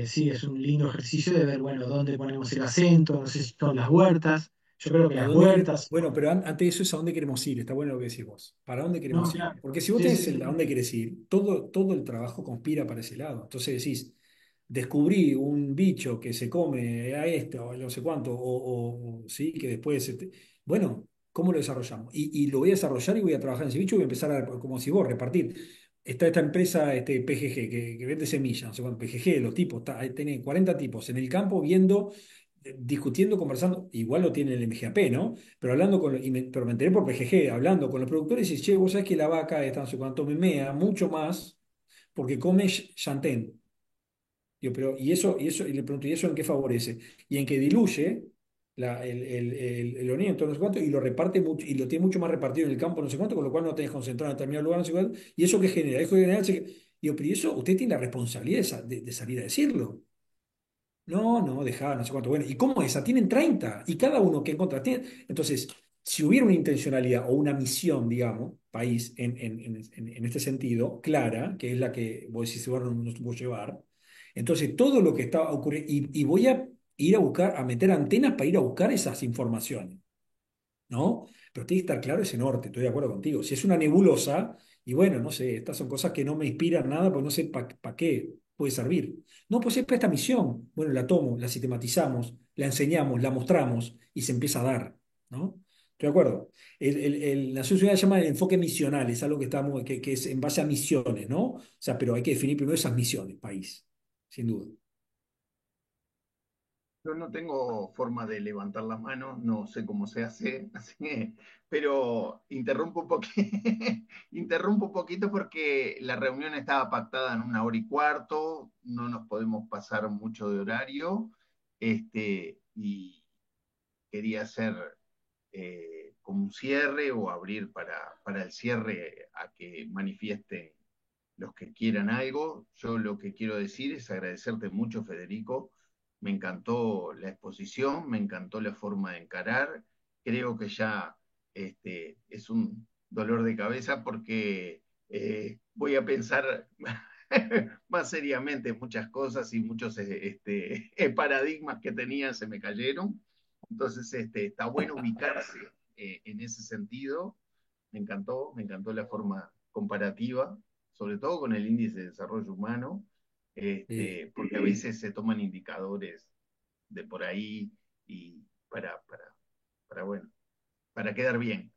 Sí, es un lindo ejercicio de ver, bueno, dónde ponemos el acento, no sé si son las huertas. Yo creo que ¿A las dónde huertas, bueno, pero antes de eso es a dónde queremos ir. Está bueno lo que decís vos. ¿Para dónde no, queremos ir? claro. Porque si vos Sí, sí, tenés a sí. dónde querés ir, todo el trabajo conspira para ese lado. Entonces decís, descubrí un bicho que se come a esto, o no sé cuánto, sí, que después, bueno, ¿cómo lo desarrollamos? Y lo voy a desarrollar y voy a trabajar en ese bicho y voy a empezar a, como si vos, repartir. Está esta empresa, PGG, que vende semillas, no sé cuánto, PGG, los tipos, ahí tiene 40 tipos en el campo viendo, discutiendo, conversando, igual lo tiene el MGAP, ¿no? Pero hablando pero me enteré por PGG, hablando con los productores y dice, che, vos sabés que la vaca esta, no sé cuánto, me mea mucho más porque come Chantén. Digo, pero, y le pregunto, ¿y eso en qué favorece? Y en que diluye el orina, no sé cuánto, y lo reparte mucho, y lo tiene mucho más repartido en el campo, no sé cuánto, con lo cual no tenés concentrado en determinado lugar, no sé cuánto. ¿Y eso qué genera? Eso genera, digo, pero ¿y eso usted tiene la responsabilidad de salir a decirlo? No, no, dejá, no sé cuánto. Bueno, ¿y cómo esa? Tienen 30 y cada uno que encuentra tiene. Entonces, si hubiera una intencionalidad o una misión, digamos, país, en este sentido, clara, que es la que vos decís, bueno, nos tuvo que llevar, entonces todo lo que está ocurriendo, y voy a ir a buscar, a meter antenas para ir a buscar esas informaciones. ¿No? Pero tiene que estar claro ese norte, estoy de acuerdo contigo. Si es una nebulosa, y bueno, no sé, estas son cosas que no me inspiran nada, pues no sé para qué puede servir. No, pues es para esta misión. Bueno, la tomo, la sistematizamos, la enseñamos, la mostramos y se empieza a dar, ¿no? Estoy de acuerdo. La sociedad se llama el enfoque misional, es algo que, estamos, que es en base a misiones, ¿no? O sea, pero hay que definir primero esas misiones, país, sin duda. Yo no tengo forma de levantar la mano, no sé cómo se hace, así pero interrumpo un poquito porque la reunión estaba pactada en 1 hora y cuarto, no nos podemos pasar mucho de horario, y quería hacer como un cierre o abrir para el cierre a que manifiesten los que quieran algo. Yo lo que quiero decir es agradecerte mucho, Federico. Me encantó la exposición, me encantó la forma de encarar. Creo que ya es un dolor de cabeza porque voy a pensar más seriamente muchas cosas y muchos paradigmas que tenía se me cayeron. Entonces, está bueno ubicarse en ese sentido. Me encantó la forma comparativa, sobre todo con el índice de desarrollo humano, porque a veces se toman indicadores de por ahí y bueno, para quedar bien.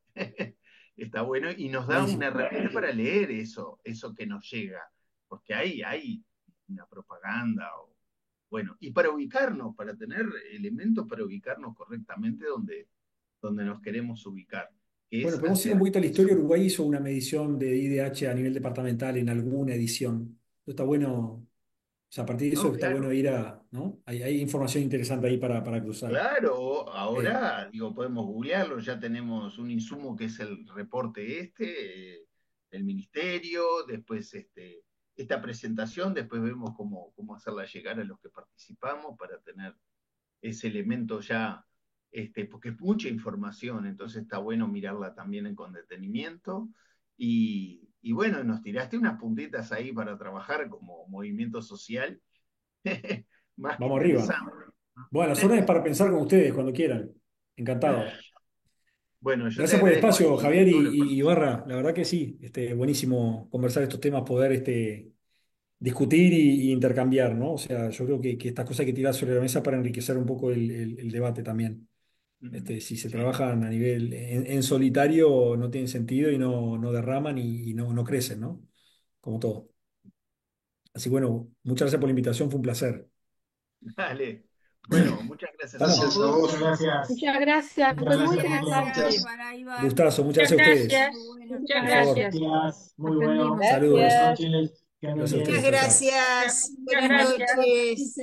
Está bueno y nos da una Buenísimo. herramienta para leer eso que nos llega, porque hay una propaganda, bueno, y para ubicarnos, para tener elementos para ubicarnos correctamente donde nos queremos ubicar, que Bueno, es podemos ir un hacia poquito a la historia. eso. Uruguay hizo una medición de IDH a nivel departamental en alguna edición. Está bueno, o sea, a partir de eso No, está bueno claro, ir a, ¿no? Hay información interesante ahí para cruzar. claro, Eh, ahora, digo, podemos googlearlo, ya tenemos un insumo que es el reporte del ministerio, después esta presentación, después vemos cómo hacerla llegar a los que participamos para tener ese elemento ya, porque es mucha información, entonces está bueno mirarla también con detenimiento. Y bueno, nos tiraste unas puntitas ahí para trabajar como movimiento social, más que Vamos arriba. interesante. Bueno, las órdenes para pensar con ustedes cuando quieran. Encantado. Bueno, yo te Gracias por el agradezco espacio, ahí Javier todos los y participantes. Barra. La verdad que sí, buenísimo conversar estos temas, poder discutir y intercambiar, ¿no? O sea, yo creo que estas cosas hay que tirar sobre la mesa para enriquecer un poco el debate también. Si se Sí. trabajan a nivel en solitario no tienen sentido y no derraman y no crecen, ¿no? Como todo. Así que bueno, muchas gracias por la invitación, fue un placer. Dale. Bueno, muchas gracias a Gracias a ¿Estamos? todos. vos. Muchas gracias. Muchas gracias, Muchas fue muy gracias, Pablo. Gracias, interesante. Gracias. para Iván. Gustazo, muchas Muchas gracias a ustedes. gracias, Muy bueno. muchas Por favor, gracias. Gracias. Muy bueno. Aprendimos. saludos. Buenas noches. Que anden Gracias a bien. Muchas ustedes. Chao, chao. gracias. Muchas Buenas gracias. noches.